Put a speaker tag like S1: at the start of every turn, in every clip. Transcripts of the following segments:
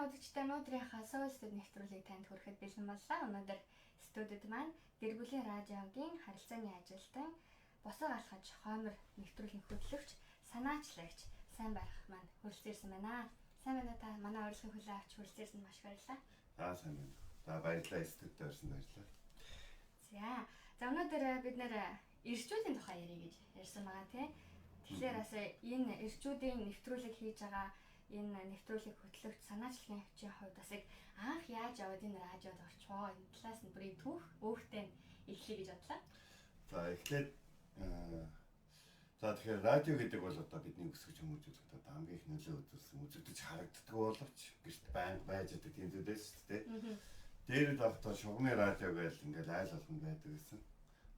S1: манай үзэгчтэй өнөөдрийнхээ Soul Studio нэвтрүүлгийг танд хүрэхэд бэлэн боллоо. Өнөөдөр студид маань гэр бүлийн радиогийн харилцааны ажилтан босоо алхаж хоймор нэвтрүүлгийн хөтлөгч, санаачлагч сайн байх маань хүрэлцээрсэн байна. Сайн байна та манай урилгын хүлээн авч хүрэлцээрсэнд маш баярлалаа.
S2: Сайн байна. За баярлалаа студид орсон баярлалаа.
S1: За өнөөдөр бид нэр ирчүүдийн тухай ярих гэж ярьсан байгаа тийм. Тэгэхээр бас энэ ирчүүдийн нэвтрүүлэг хийж байгаа энэ нэвтрүүлэг хөтлөгч санаачлагын хөвчийн хувьд бас анх яаж яваад энэ радиод орчихвоо энэ талаас нь бүрийн түүх өөртөө эхлэе гэж бодлоо.
S2: За эхлээд тэгэхээр радио гэдэг бол одоо бидний өсгөж хүмүүжүүлэх одоо хамгийн их нөлөө үзүүлсэн үзэгдэж харагддаг боловч гэрт байнга байж байгаа тийм зүйлээс тийм. Дээр л автаа шугамын радио гэж ингээл айл болгон байдаг гэсэн.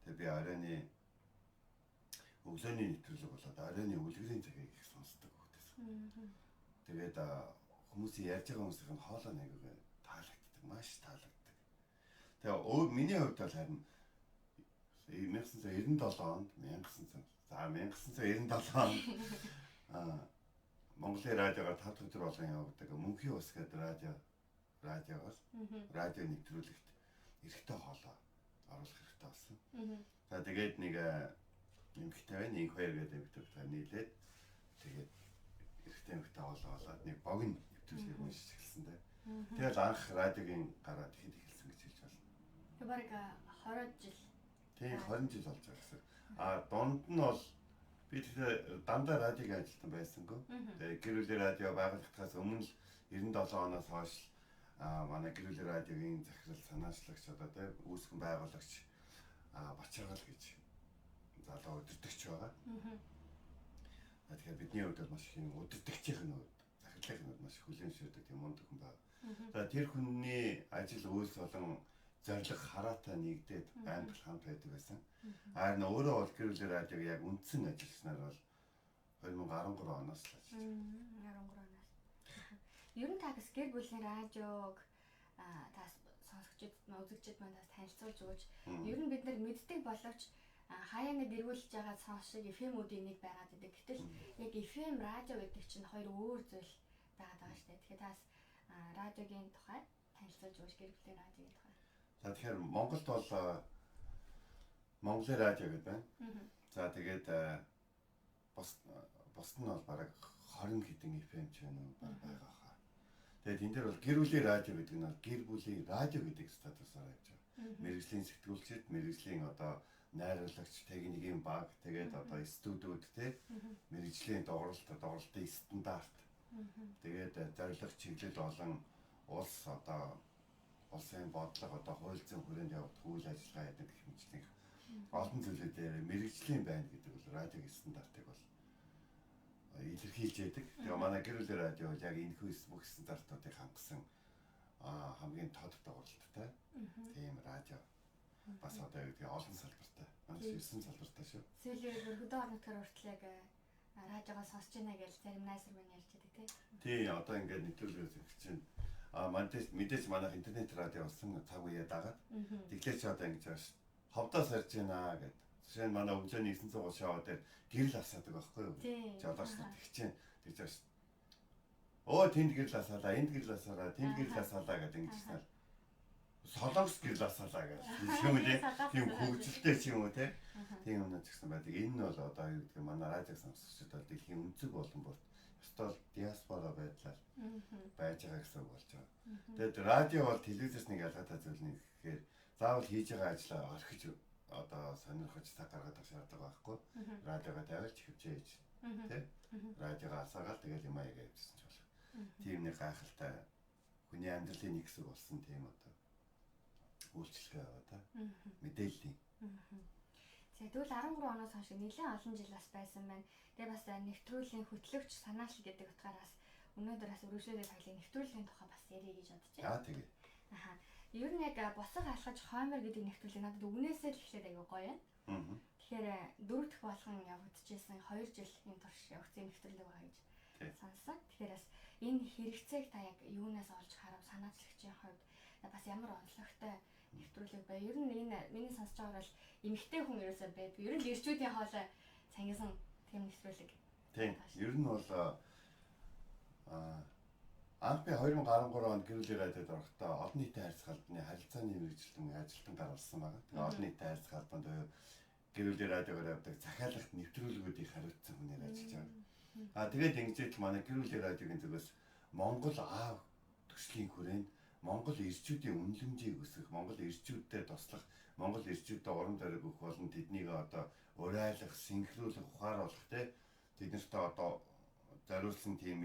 S2: Тэгээ би оройны өглөөний нэвтрүүлэг болоод оройны үлгэрийн цагийг их сонсдог хөөтэйсэн. Тэгээд хүмүүсийн ярьж байгаа хүмүүсийн хоолой нэг таалагддаг, маш таалагддаг. Тэгээ миний хувьд бол харин 1997 онд 1997 онд Монголын радиогоор 5 дахь өдөр болгон явагддаг Мөнхийн ус гэдэг радиогоос радио нэвтрүүлэгт эрэхтэй хоолой оруулах хэрэгтэй болсон. За тэгээд нэг эмэгтэй байна, нэг хоёр гэдэг эмэгтэй нийлээд тэгээд эрэхтэй хоолой болоод нэг богино нэвтрүүлгийг уншиж эхэлсэн дээ. Тэгээд анх радиогийн гараад ихэд эхэлсэн гэж хэлж байна.
S1: Тэгээ бараг 20 жил.
S2: Тийм 20 жил болж байгаа гэсэн. Дунд нь бол би тэгэхээр дандаа радиогийн ажилтан байсангүй. Тэгээ гэр бүлийн радио байгуулагдахаас өмнө л 97 оноос хойш манай гэр бүлийн радиогийн захирал санаачлагч одоо тийм үүсгэн байгуулагч Бачаргал гэж залуу өдөртөгч байгаа. Тэгэхээр бидний хувьд бол маш их өдөртөгчийн хувьд захирлын хувьд маш хүлээмжшүүлдэг тийм мундаг хүн байна. За тэр хүний ажил үйлс болон зориг хараатай нэгдээд байнга хамт байдаг байсан. Харин өөрөө бол гэр бүлийн радиог яг үндсэн ажилласнаар бол 2013 оноос л ажиллаж байна.
S1: 13 оноос. Ер нь та бас гэр бүлийн радиог тас сонсогчид үзэгчид манаас танилцуулж өгөөч. Ер нь бид нар мэддэг боловч хаяа нэг эргүүлж байгаа сонсог FM-уудын нэг байгаад байдаг. Гэтэл яг FM радио гэдэг чинь хоёр өөр зүйл байгаад байгаа шүү дээ. Тэгэхээр тас радиогийн тухай танилцуулж өгөөч гэр бүлийн радиогийн тухай.
S2: За тэгэхээр Монголд бол Монголын радио гэдэг байна. За тэгээд бусд нь бол бараг 20 хэдэн FM ч байна уу байгаа хаа. Тэгээд энэ дээр бол гэр бүлийн радио гэдэг нь гэр бүлийн радио гэдэг статусаар явж байгаа. Мэргэжлийн сэтгүүлчид, мэргэжлийн одоо найруулагч, техникийн баг, тэгээд одоо студиуд те мэргэжлийн дууралтын стандарт. Тэгээд зорилго чиглэл болон улс одоо улсын бодлого одоо хууль зүйн хүрээнд явагдах үйл ажиллагаа яадаг гэх мэтлэг олон зүйлүүдээр мэргэжлийн байна гэдэг бол радиогийн стандартыг бол илэрхийлж яадаг. Тэгээ манай гэр бүлийн радио бол яг энэ бүх стандартуудыг хангасан хамгийн тод дууралттай тийм радио. Бас одоо яг олон салбартай. Манай 9 салбартай шүү.
S1: Сүүлийн хөдөө орон нутгаар хүртэл яг радиогоо сонсч байна гэж зарим найзар маань ярьж байдаг тийм.
S2: Тий, одоо ингээд нэвтрүүлгээс чинь мэдээж манайх интернет радио болсон цаг үеэ дагаад тэгэхээр ч одоо ингэж байна ш. Ховдоос харж байна гэд. Жишээ нь манай өглөөний 930 шоу дээр гэрэл асаадаг байхгүй юу? Жолооч нар тэгчээн тэгж байна ш. Оо тэнд гэрэл асаалаа, энд гэрэл асаалаа, тэнд гэрэл асаалаа гэдэг ингэж байна. Солонгос гэрэл асаалаа гэж. Тийм үү? Тийм хөгжилтэй ч юм уу те. Тийм үнэ ч гэсэн байдаг. Энэ нь бол одоо юу гэдэг манай радио сонсогчдод бол дэлхийн өнцөг болон бүрт ёстой диаспора байдлаар байж байгаа гэсэн үг болж байгаа. Тэгээд радио бол телевизээс нэг ялгаатай зүйл нэг гэхээр заавал хийж байгаа ажлаа орхиж одоо сонирхож цаг гаргаад авах шаардлага байхгүй. Радиогоо тавиулж хөвчээж тий. Радиогоо асаагаад тэгэл юм аяга явуулсан ч болох. Тийм нэг гайхалтай хүний амьдралын нэг хэсэг болсон тийм одоо үйлчлэгээ аваа та. Мэдээллийн.
S1: За тэгвэл 13 оноос хойш нэлээд олон жил бас байсан байна. Тэгээ бас нэвтрүүлгийн хөтлөгч санаачл гэдэг утгаараас өнөөдөр бас үргэлжлүүлээд хоёлын нэвтрүүлгийн тухай бас ярих гэж бодож байна.
S2: Тэгээ.
S1: Ер нь яг босоо алхаж хоймор гэдэг нэвтрүүлэг надад үгнээсээ л эхлээд аягүй гоё юм. Тэгэхээр 4 дахь болгон явагдчихсэн 2 жилийн турш явагдсан нэвтрүүлэг байгаа гэж сонссон. Тэгэхээр бас энэ хэрэгцээг та яг юунаас олж харав санаачлагчийн хувьд бас ямар онцлогтой нэвтрүүлэг бай. Ер нь энэ миний сонсож байгаагаар л эмэгтэй хүн ерөөсөө байдаг. Ер нь ирчүүдийн хоолой цангасан тийм нэвтрүүлэг.
S2: Тийм. Ер нь бол Анх би 2013 онд гэрүүлийн радиод орохдоо олон нийтийн харилцах албаны харилцааны мэргэжилтэн ажилтан гаргалсан байна. Тэгээ олон нийтийн харилцах албанд гэрүүлийн радиогоор явдаг захиалгат нэвтрүүлгүүдийг хариуцсан хүнээр ажиллаж байгаа. Тэгээд ингэж л манай гэрүүлийн радиогийн зүгээс Монгол аав төслийн хүрээнд Монгол ирчүүдийн үнэлэмжийг өсгөх, Монгол ирчүүдтэй туслах, Монгол ирчүүдэд уран зориг өгөх болон тэднийг одоо урайлах, синхруулах, ухааруулах тэднэрт одоо зориулсан тийм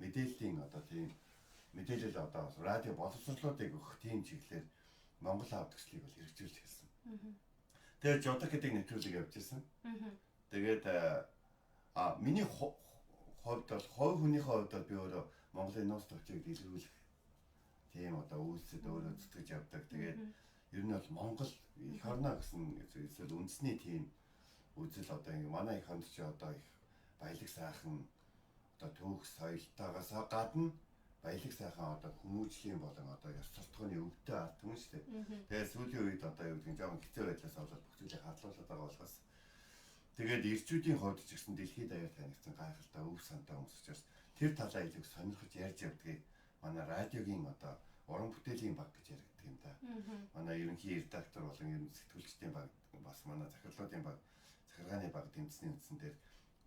S2: мэдээллийн одоо тийм мэдээлэл одоо радио боловсролуудыг өгөх тийм чиглэлээр Монгол аав төслийг бол хэрэгжүүлж хэлсэн. Тэгээд жодох гэдэг нэвтрүүлэг явж ирсэн. Тэгээд миний хувьд бол хувь хүнийхээ хувьд бол би өөрөө Монголын нууц төвчийг дэлгэрүүлэх тийм одоо үйлсэд өөрөө зүтгэж явдаг. Тэгээд ер нь бол Монгол их орно гэсэн эсвэл үндэсний тийм үзэл одоо ингэ манай их хонд ч одоо их баялаг сайхан одоо түүх соёлтойгоос гадна баялаг сайхан одоо хүмүүжлийн болон одоо ёс суртахууны өвдөө ард түмэн шүү дээ. Тэгээд сүүлийн үед одоо юу гэдэг нь жоохон хэцүү байдлаас болоод бүх зүйлийг хадлуулаад байгаа болохоос тэгээд ирчүүдийн хувьд ч гэсэн дэлхийд даяар танигдсан гайхалтай өв сантай хүмүүс учраас тэр талаа илүү сонирхож ярьж явдгийг манай радиогийн одоо уран бүтээлийн баг гэж яригддаг юм да. Манай ерөнхий редактор болон ерөнхий сэтгүүлчдийн баг бас манай захирлуудын баг захиргааны баг тэмцсэний үндсэн дээр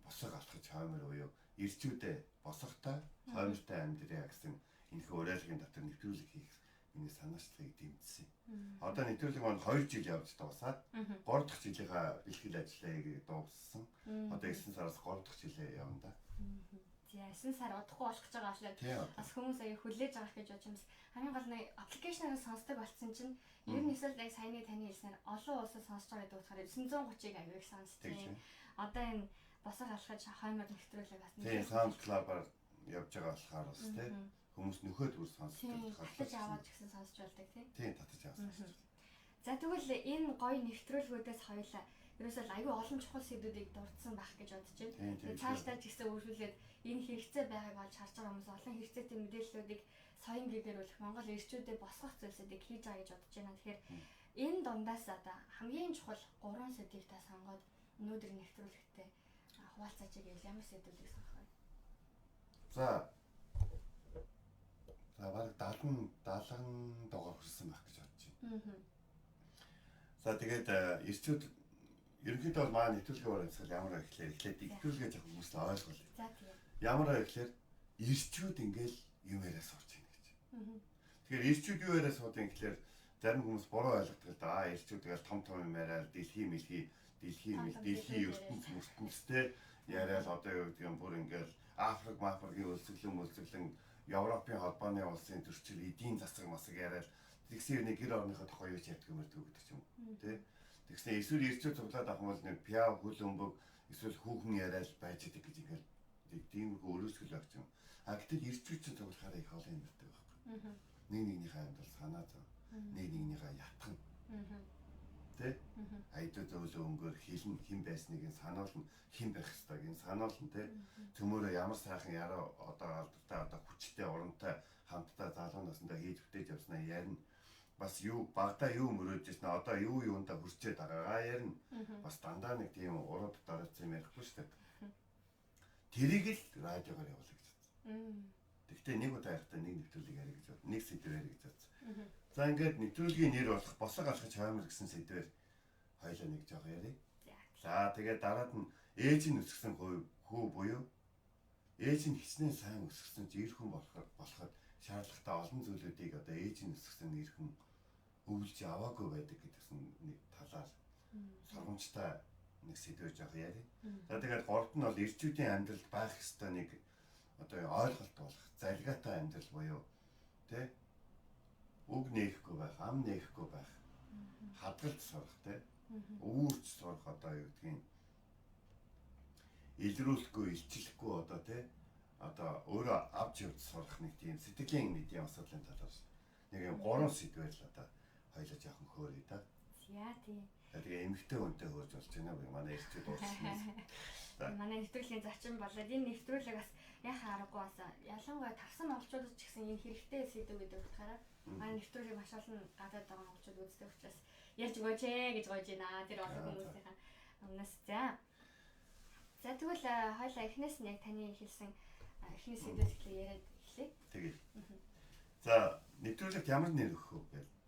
S2: босго алхаж хоймор буюу ирчүүдээ босготой хоймортой амьдраа гэсэн энэхүү уриалгын дотор нэвтрүүлэг хийх миний санаачлагыг дэмжсэн. Одоо нэвтрүүлэг маань 2 жил явж дуусаад 3 дахь жилийнхаа бэлтгэл ажлыг дууссан. Одоо 9 сараас 3 дахь жилээ явна да.
S1: За 9 сар удахгүй болох гэж байгаа ашлаад бас хүмүүс аяа хүлээж авах гэж бодож юмс хамгийн гол нь аппликейшнаар сонсдог болсон чинь ер нь эсвэл яг саяны таны хэлснээр олон улсад сонсож байгаа гэдэг утгаараа 930-ыг аяг сонсчих. Одоо энэ босго алхаж хоймор нэвтрүүлэг бас
S2: нэг SoundCloud-аар явж байгаа болохоор бас тийм хүмүүс нөхөд бүр сонсдог
S1: татаж аваад гэсэн сонсч болдог
S2: тийм татаж аваад.
S1: За тэгвэл энэ гоё нэвтрүүлгүүдээс хоёулаа ерөөсөө аюу олон чухал сэдвүүдийг дурдсан байх гэж бодож байна. Тэгээд цаашдаа ч гэсэн үргэлжлүүлээд энэ хэрэгцээ байгааг олж харж байгаа хүмүүс олон хэрэгцээтэй мэдээллүүдийг соён гэлэрүүлэх Монгол ирчүүдэд босгох зүйлсүүдийг хийж байгаа гэж бодож байна. Тэгэхээр энэ дундаас одоо хамгийн чухал 3 сэдвийг та сонгоод өнөөдөр нэвтрүүлэгтээ хуваалцаач гэвэл ямар сэдвүүдийг сонгох вэ?
S2: За баг 70 дугаар хүрсэн байх гэж бодож байна. За тэгээд ирчүүд ерөнхийдөө бол маань нэвтрүүлгийн уран ямар эхлээд нэвтрүүлгээ жоохон хүмүүст ойлгуулъя.
S1: За тийм.
S2: Ямар гэхээр ирчүүд ингээл юм яриа сууж байна гэж. Тэгэхээр ирчүүд юу яриа суудیں۔ Гэхээр зарим хүмүүс буруу ойлгодог л да. Ирчүүд тэгэл том юм яриад дэлхийн ертөнцтэй яриад одоо юу гэдэг юм бүр ингээл Африкийн өлсгөлэн Европын холбооны улсын төрчил эдийн засаг масаг яриад тэгсэн нэг гэр орныхоо тухай юу ч яддаг юм гэдэг ч юм уу. Тэ? Тэгснэ эсвэл ирчүүд цуглаад авах юм бол нэг пиав хөл өмбөг эсвэл хүүхэн яриад байж идэг гэж ингээл тиймэрхүү өрөөсгөл авч юм. Гэтэл ирчүүд ч цуглахаараа их олон юм байдаг байхгүй. Нэг нэгнийхээ амьдрал санаа зов. Нэг нэгнийхээ ятган. Тэ? Айдуу зөөлөө өнгөөр хилэн хэн байсныг нь сануулна, хэн байх ёстойг нь сануулна тэ. Төмөөрөө ямар сайхан яруу одоо алдартай одоо хүчтэй урамтай хамтдаа залуу насндаа хийж бүтээж явснаа ярина. Бас юу багада юу мөрөөж ирсэн одоо юундаа хүрчээд байгаагаа ярина. Бас дандаа нэг тийм урууд дараацсан юм ярихгүй шүү дээ. Тэрийг л радиогоор явуулъя гэж бодсон. Тэгвэл нэг удаа ярихтаа нэг нэвтрүүлэг ярих гэж бод. Нэг сэдв ярих гэж бодсон. За ингээд нэвтрүүлгийн нэр болох босго алхаж хоймор гэсэн сэдвээр хоёлаа нэг жоох ярив. За тэгээд дараад нь ээж нь өсгсөн хүү буюу ээж нь хичнээн сайн өсгсөн ч эр хүн болоход шаардлагатай олон зүйлүүдийг одоо ээж нь өсгсөн эр хүн өвлж аваагүй байдаг гэдгсэн нэг талаар сургамжтай нэг сэдвээр жоох ярив. За тэгээд гуравт нь бол ирчүүдийн амьдралд байх ёстой нэг одоо ойлголт болох залгаатай амьдрал буюу тэ үг нээхгүй байх, ам нээхгүй байх, хадгалж сурах тэ өвөрч сурах одоо юу гэдгийг илрүүлэхгүй, илчлэхгүй одоо тэ одоо өөрөө авч явж сурах нэг тийм сэтгэлийн мэдээ асуудлын талаар нэг юм 3 сэдвээр л одоо хоёлоо жоохон хөөрье да.
S1: За тийм.
S2: Тэгээ эмэгтэй хүнтэй хөрж болж байна уу манай ирчүүд уучлаарай.
S1: Манай нэвтрүүлгийн зочин болоод энэ нэвтрүүлэг бас яхаа аргагүй бас ялангуяа тарсан монголчуудад ч гэсэн энэ хэрэгтэй сэдв гэдэг утгаараа манай нэвтрүүлгийг маш олон гадаад байгаа монголчууд үздэг учраас ярьж өгөөч гэж гойж байна. Тэр олон хүмүүсийн өмнөөс за тэгвэл хоёлаа эхнээс нь яг таны хэлсэн эхний сэдвээс эхлээ яриад эхлэе.
S2: Тэгээ. За нэвтрүүлэгт ямар нэр өгөх вэ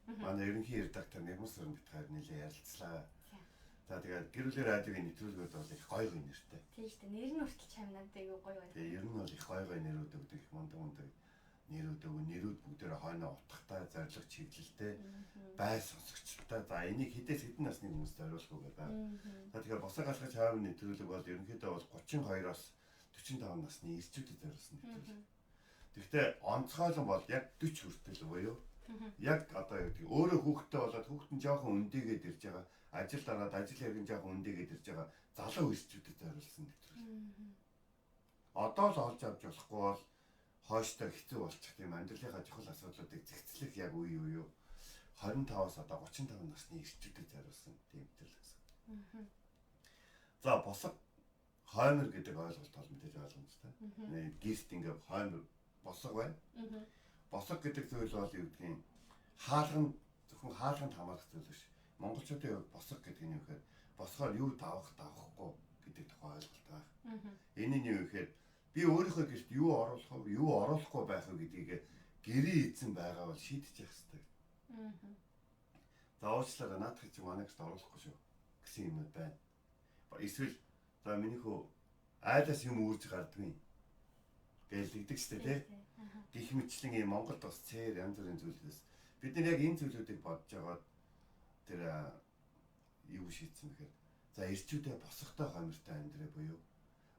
S2: гэвэл манай ерөнхий редактор Нэрмэс Өрн битгаар нэлээ ярилцлаа. За тэгээд гэр бүлийн радиогийн нэвтрүүлгүүд бол их гоё нэртэй.
S1: Тийм шүү дээ. Нэр нь хүртэл чамнаад айгүй гоё байна.
S2: Тэгээ ер нь бол их гоё нэрүүд өгдөг, их мундаг нэрүүд бүгдээрээ хойноо утгатай, зориг чиглэлтэй, бай сонсогчтой. За энийг хэдээс хэдэн насны хүмүүст зориулах уу гэдэг. За тэгэхээр босоо галгаж хаавын нэвтрүүлэг бол ерөнхийдөө бол 32-оос 45 насны ирчүүдэд зориулсан нэвтрүүлэг. Тэгэхдээ онцгойлон бол яг 40 хүртэл буюу яг одоо юу гэдэг өөрөө хүүхдтэй болоод хүүхэд нь жоохон өндийгээд ирж байгаа, ажил дараад ажил хэрэг жоохон өндийгээд ирж байгаа залуу ирчүүдэд зориулсан нэвтрүүлэг. Одоо л олж авч болохгүй бол хойштой хэцүү болчих тийм амьдралынхаа чухал асуудлуудыг зэгцлэх яг үе юу 25-аас одоо 35 насны ирчүүдэд зориулсан тийм нэвтрүүлэг гэсэн. За босго хоймор гэдэг ойлголт бол мэдээж ойлгомжтой. Гист ингээ хоймор босго байна. Босго гэдэг зүйл бол юу гэдгийг хаалганд зөвхөн хаалганд хамаарах зүйл биш. Монголчуудын хувьд босго гэдэг нь юу гэхээр босгоор юу давахгүй гэдэг тухай ойлголт байна. Энэ нь юу гэхээр би өөрийнхөө гэрт юу оруулах вэ, юу оруулахгүй байх вэ гэдгийг гэрээ эзэн байгаа бол шийдчих хэрэгтэй. За уучлаарай наадах чи манай гэрт оруулахгүй шүү гэсэн юм байна. Эсвэл за миний хөө айлаас юм үрж гардгүй гэж тэгдэг ч тийм. Гэх мэтлэн ийм Монголд бас цээр янз бүрийн зүйлээс бид нар яг энэ зүйлүүдийг бодож байгаа тэр юу шийдсэн бэхээр за ирчүүдээ босготой хоймортой амьдраа буюу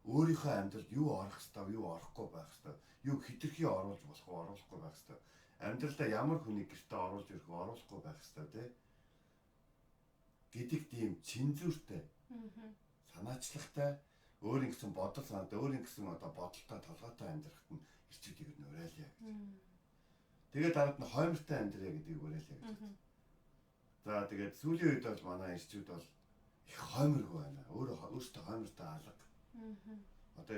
S2: өөрийнхөө амьдралд юу орох ёстой, юу орохгүй байх ёстой, юу хэтэрхий оруулж болох уу, оруулахгүй байх ёстой. Амьдралдаа ямар хүний гэртээ оруулж ирэх үү, оруулахгүй байх ёстой тий. Гэдэг тийм цензуртэй. Санаачлагтай, өөрийн гэсэн бодол санаатай, өөрийн гэсэн одоо бодолтой, толгойтой амьдрахад нь ирчүүдийг нь уриалъя гэж. Тэгээд дараад нь хоймортой амьдраа гэдгийг уриалъя гэж. За тэгээд сүүлийн үед бол манай ирчүүд бол их хойморгүй байна. Өөртөө хоймортой алга. Одоо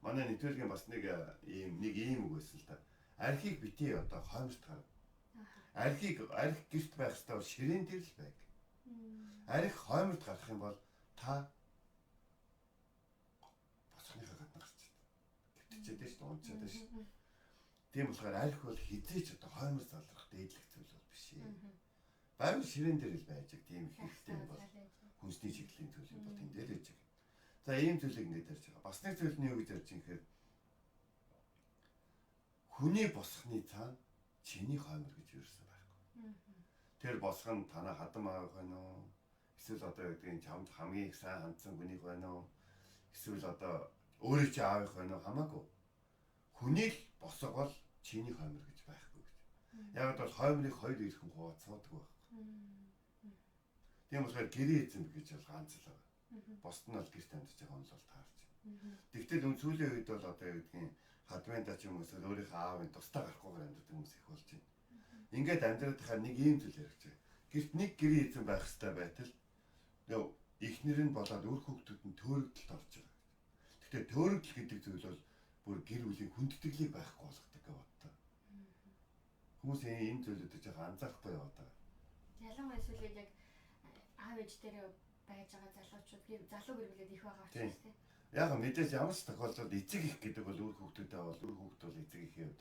S2: манай нэвтрүүлгийн бас нэг ийм үг байсан л да. Архийг битгий одоо хойморт гар. Арх гэрт байх ёстой бол ширээн дээр л байг. Арх хойморт гарах юм бол та босхныхаа гадна гарч байна. Гэвтчихэд шүү дээ, унцаад шүү. Тийм болохоор арх бол хизээч одоо хоймор залрах дээдлэх зүйл бол биш ээ. Байвал ширээн дээр л байж байгаа тийм их хэрэгтэй бол хүнсний чиглэлийн зүйл юм бол тэнд дээр байж байгаа. За ийм зүйлийг ингэж ярьж байгаа. Бас нэг зүйл нь юу гэж ярьж юм хэрэг хүний босхны цаана чиний хоймор гэж юусэн байхгүй. Тэр босх нь танаа хадам аав байна уу? Эсвэл одоо юу гэдгийг чамд хамгийн их сайн хандсан хүнийх байна уу? Эсвэл одоо өөрөө чи аавынх байна уу? Хамаагүй. Хүний л босго бол чиний хоймор гэж байхгүй гэж. Яг бол хоймрыг хоёр ирхэн хувааж суудаг байх. Тийм болохоор гэрээ эзэн гэж бол ганц л байгаа. Босд нь бол гэрт амьдарч байгаа нь бол таарч. Тэгтэл сүүлийн үед бол одоо юу гэдгийг хадмында ч юм уу эсвэл өөрийнхөө аавын тусдаа гарахгүйгээр амьдардаг хүмүүс их болж байна. Ингээд амьдраад байхаар нэг ийм зүйл ярих гэж. Гэрт нэг гэрээ эзэн байх хэрэгтэй байтал эхнэр нь болоод өөр хүүхдүүд нь төөрөгдөлд орж байгаа. Гэхдээ төөрөгдөл гэдэг зүйл бол бүр гэр бүлийн хүндэтгэлийг байхгүй болгодог гэж боддог. Хүмүүс энэ зүйлүүдэд жоохон анзаарахгүй яваад байгаа.
S1: Ялангуяа эсвэл яг аав ээж дээр байж байгаа залуучууд залуу гэр бүлүүд их байгаа учраас тийм.
S2: Яг мэдээж ямар ч тохиолдолд эцэг их гэдэг бол өөр хүүхдүүдэд бол өөр хүүхд бол эцэг ихийн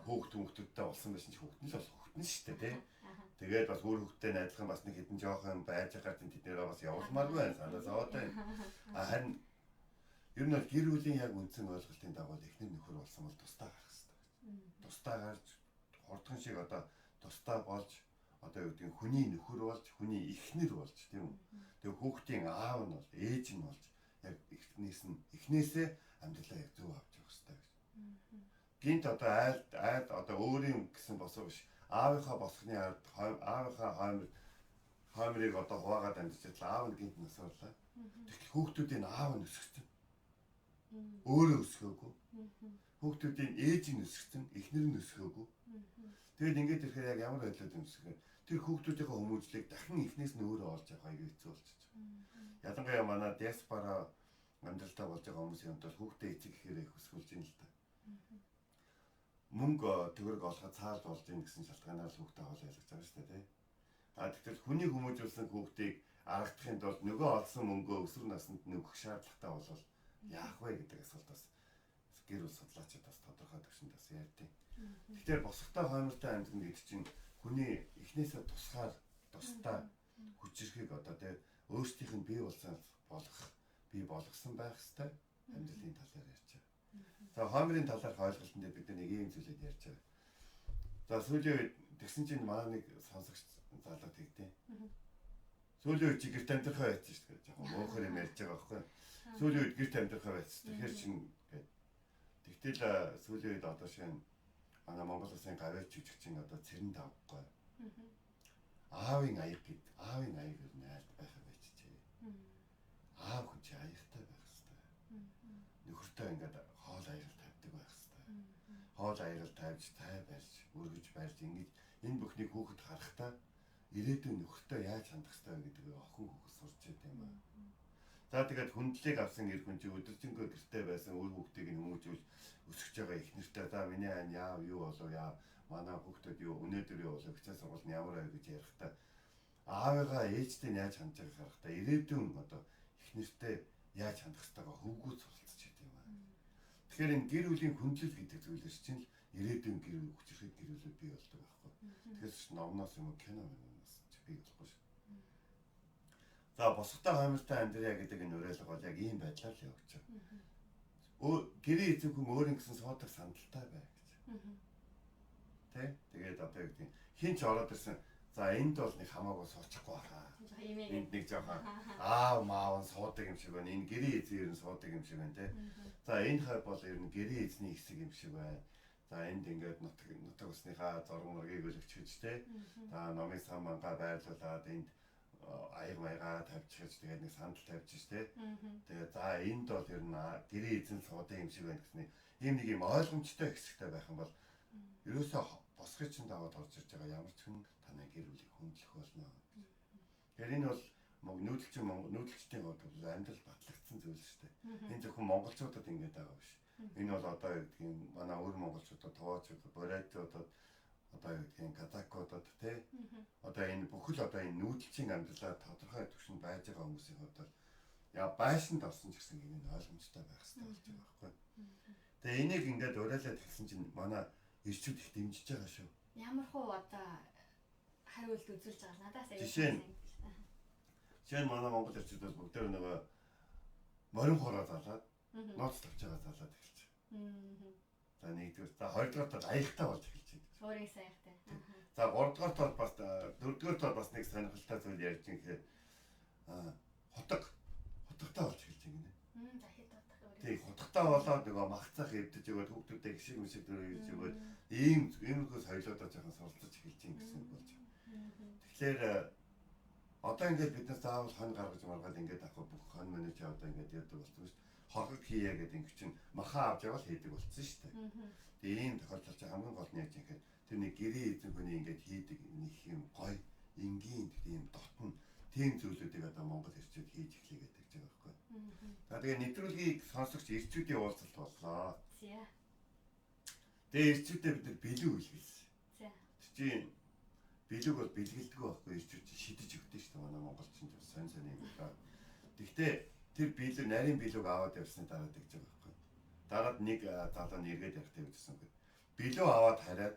S2: хувьд хүүхдүүдтэй болсон байсан ч хүүхд нь л бол хүүхд нь шүү дээ тийм. Тэгээд бас өөр хүүхдтэй найзлах бас нэг хэдэн жоохон байж байгаа тийм тэднэрээ бас явуулмааргүй байна санаа зовоод байна. Харин ер нь бол гэр бүлийн яг үндсэн ойлголтын дагуу эхнэр нөхөр болсон бол тусдаа гарах хэрэгтэй. Тусдаа гарч хурдхан шиг одоо тусдаа болж одоо юу гэдэг хүний нөхөр болж хүний эхнэр болж тийм үү. Тэгээ хүүхдийн аав нь бол ээж нь болж яг эхнээсээ амьдралаа яг зөв авч явах хэрэгтэй гэж. Гинт одоо айлд одоо өөрийн гэсэн босоо биш аавынхаа босхны ард аавынхаа хоймрыг одоо хуваагаад амьдчихлаа аав нь гинт насварлаа. Тэгэхээр хүүхдүүдийн аав нь өсгсөн. Өөрөө өсгөөгүй. Хүүхдүүдийн ээж нь өсгсөн, эхнэр нь өсгөөгүй. Тэгэл ингээд ирэхээр яг ямар байдлаар юм өсгөх вэ? Тэр хүүхдүүдийнхээ хүмүүжлийг дахин эхнээс нь өөрөө олж авах аягүй хэцүү болчихж байгаа. Ялангуяа манай диаспора амьдралдаа болж байгаа хүмүүсийн хувьд бол хүүхдээ эцэг гэхээр их өсгөлж юм л та. Мөнгө төгрөг олоход цаалж болж ийн гэсэн шалтгаанаар хүүхдээ хоол ялгаж байгаа шүү дээ. Тэгтэл хүний хүмүүжүүлсэн хүүхдийг аргадахын тулд нөгөө олсон мөнгөө өсвөр наснд нөгөх шаардлагатай болвол яах вэ гэдэг асуултаас гэр бүл судлаачид бас тодорхой төвшөнд бас ярьдیں۔ Тэгэхээр босготой хоомортой амьдрал гэдэг чинь хүний эхнээсээ тусгаар тусдаа хүчирхийг одоо тэ өөрсдийнх нь бий болгосон байх хэвээр амьдралын талаар ярьж байгаа. За хоомрын талаарх ойлголтод бид нэг ийм зүйлийг ярьж байгаа. За сүүлийн үед тэгсэн чинь манай нэг сонсогч залууд тэгдэ. Сүүлийн үед чи гэрт амьдрахаа байцсан шүү дээ. Жохон мөөхөр юм ярьж байгаа байхгүй. Сүүлийн үед гэрт амьдрахаа байцсан. Тэгэхээр чин тэгтэл сүүлийн үед одоо шинэ манай Монгол Улсын гавьяач жүжигчин одоо цэрэн давхгүй. Аавын аяг гэд аавын аяг юу найд байх юм байж чи. Аав хүн чи аягтай байх хэвээр. Нөхөртөө ингээд хоол аягаар тавьдаг байх хэвээр. Хоол аягаар тавьж тай барьж өргөж барьж ингэж энэ бүхнийг хүүхэд харахтаа ирээдүйн нөхөртөө яаж хандах ёстой вэ гэдгийг охин хүүхэд сурч байгаа юм байна. За тэгээд хүндлийг авсан эр хүн чи өдөржингөө гэртээ байсан үр хүүхдийг нь хүмүүжүүлж өсөж байгаа их нэртэй за миний ань яав юу болов яа манай хүүхдүүд юу өнөөдөр юу болов хичээл сургуульд ямар байв гэж ярихдаа аавыгаа ээжтэй яаж хандж байгааг харахтаа ирээдүйн одоо их нэртэй яаж хандах ёстойгоо хөвгүүд суралцж байгаа юм байна. Тэгэхээр энэ гэр бүлийн хүндлэл гэдэг зүйлээс чинь ирээдүйн гэр бүл хүчрхэг гэр бүлүүд бий болдог байхгүй. Тэгэхээр номноос юм кино юмнаас ч бий болохгүй шүү. За босготой хоомортой амьдрья гэдэг энэ уриалга бол яг ийм байдлаар л явж байгаа. Гэрээ эзэн хүн өөрийн гэсэн суудаг сандалтай бай гэж. Тэ? Тэгээд одоо юу гэдэг хин ч ороод ирсэн. За энд бол нэг хамаагүй суучихгүй хаа. Энд нэг жоохон аав маав суудаг юм шиг байна. Энэ гэрээ эзэн ер нь суудаг юм шиг байна те. За энэ хай бол ер нь гэрээ эзний хэсэг юм шиг байна. За энд ингээд нутаг усныхаа зураг мөргийг өлөгчөж те. За номын сан мангаа байрлуулад энд аяг маягаа тавьчихж тэгээд нэг сандал тавьчих штэ. Тэгээд за энд бол ер нь гэрээ эзэн суудаг юм шиг байна гэсэн ийм нэг юм ойлгомжтой хэсэгтэй байх юм бол ерөөсөө босгыг чинь даваад орж ирж байгаа ямар ч хүн танай гэр бүлийг хүндлэх болно. Тэгэхээр энэ бол нүүдэлчдийн хувьд амьдрал батлагдсан зүйл шүү дээ. Энэ зөвхөн монголчуудад ингэж байгаа биш. Энэ бол одоо юу гэдгийг манай өөр монголчуудад товоочууд, борайчуудад одоо юу гэдгийг казакуудад тий. Одоо энэ бүхэл одоо энэ нүүдэлчийн амьдралаа тодорхой төвшөнд байж байгаа хүмүүсийн хувьд бол яа байшинд орсон ч гэсэн энэ ойлгомжтой байх хэрэгтэй болж байгаа байхгүй. Тэгээ энийг ингээд уриалаад хэлсэн чинь манай ирчүүд их дэмжиж байгаа шүү.
S1: Ямар хуу одоо хариулт үзүүлж байгаа надаас
S2: жишээ нь манай монгол ирчүүд бол бүгдээр нөгөө морин хороо залаад нууц тавьж байгаа залаад эхэлж байгаа. За нэгдүгээр за хоёрдугаар тал аягтай болж эхэлж байна.
S1: Өөрийн саяхтай.
S2: За гуравдугаар тал бас дөрөвдүгээр тал бас нэг сонирхолтой зүйл ярьж байгаа гэхээр хотогтой болж эхэлж байгаа гинэ.
S1: За хэд утга өөр.
S2: Тий хотогтой болоод нөгөө махцах эвдэж өгөөд хүүхдүүдээ гişиг мишиг дөрөв хийж өгөөд иймэрхүү соёлоодоо жоохон суралцаж эхэлж байгаа гэсэн үг болж байна. Тэгэхээр одоо ингээд бид нар заавал хон гаргаж маргаад ингээд авах бүх хон менеж одоо ингээд яадаг болсон шүү дээ. Хорхог хийе гэдэг ингэ чинь махаа авч явал хийдэг болсон шүү дээ. Тэгээ ийм тохиолдол чинь хамгийн гол нь яаж юм гэхээр тэр нэг гэрээ эзэн хүний ингээд хийдэг нэг юм гой энгийн тийм дотн тийм зүйлүүдийг одоо Монгол ирчүүд хийж эхлэе гэдэг ч байгаа байхгүй. За тэгээ нэвтрүүлгийг сонсогч ирчүүдийн уулзалт боллоо. Тэгээ ирчүүдэд бид нар бэлэг үлгэлсэн. Тийм бэлэг бол бэлгэлдэг байхгүй ирчүүд шидэж өгдөө шүү дээ манай монголчин ч сонь сонь юм байна. Тэгтээ тэр бэлэг нарийн бэлэг аваад явсны дараа гэж байгаа байхгүй. Дараад нэг залуу нэргээд явахтай үзсэн үг. Бэлэг аваад хараад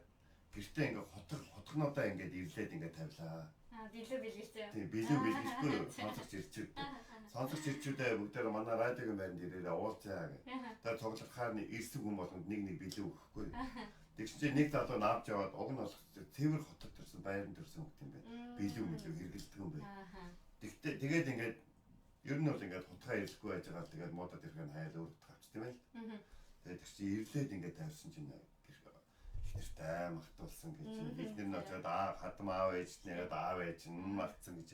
S2: гэртээ ингээ хотгонуудаа ингээд ирлээд ингээ тавилаа.
S1: Бэлэг бэлгэлтэй.
S2: Тийм бэлэг бэлгэлгүй сонсогч ирчүүд. Сонсогч ирчүүдээ бүгдээр манай радиогийн байранд ирээрээ уулзаа гэх. Тэгээд цуглахаар нэг ирсэн хүн болгонд нэг бэлэг өгөхгүй. Тэгсэн чинь нэг залуу наавч яваад уг нь болох цэвэр хотод төрсэн байранд төрсэн хүмүүс юм байна. Бэлэг мэлэг хэрэгэлдэг юм байна. Тэгээд ингээд ер нь бол ингээд хутгаа ирэхгүй байж байгаа л тэгээд муудад ирэх нь хаяал өөр утга авч тийм ээ. Тэгээд тэр чинь ирлээд ингээд тавьсан чинь ихнэртэй магтуулсан гэж ихнэр нь очоод хадам аав ээжт нэрэд аав ээж нь магтсан гэж.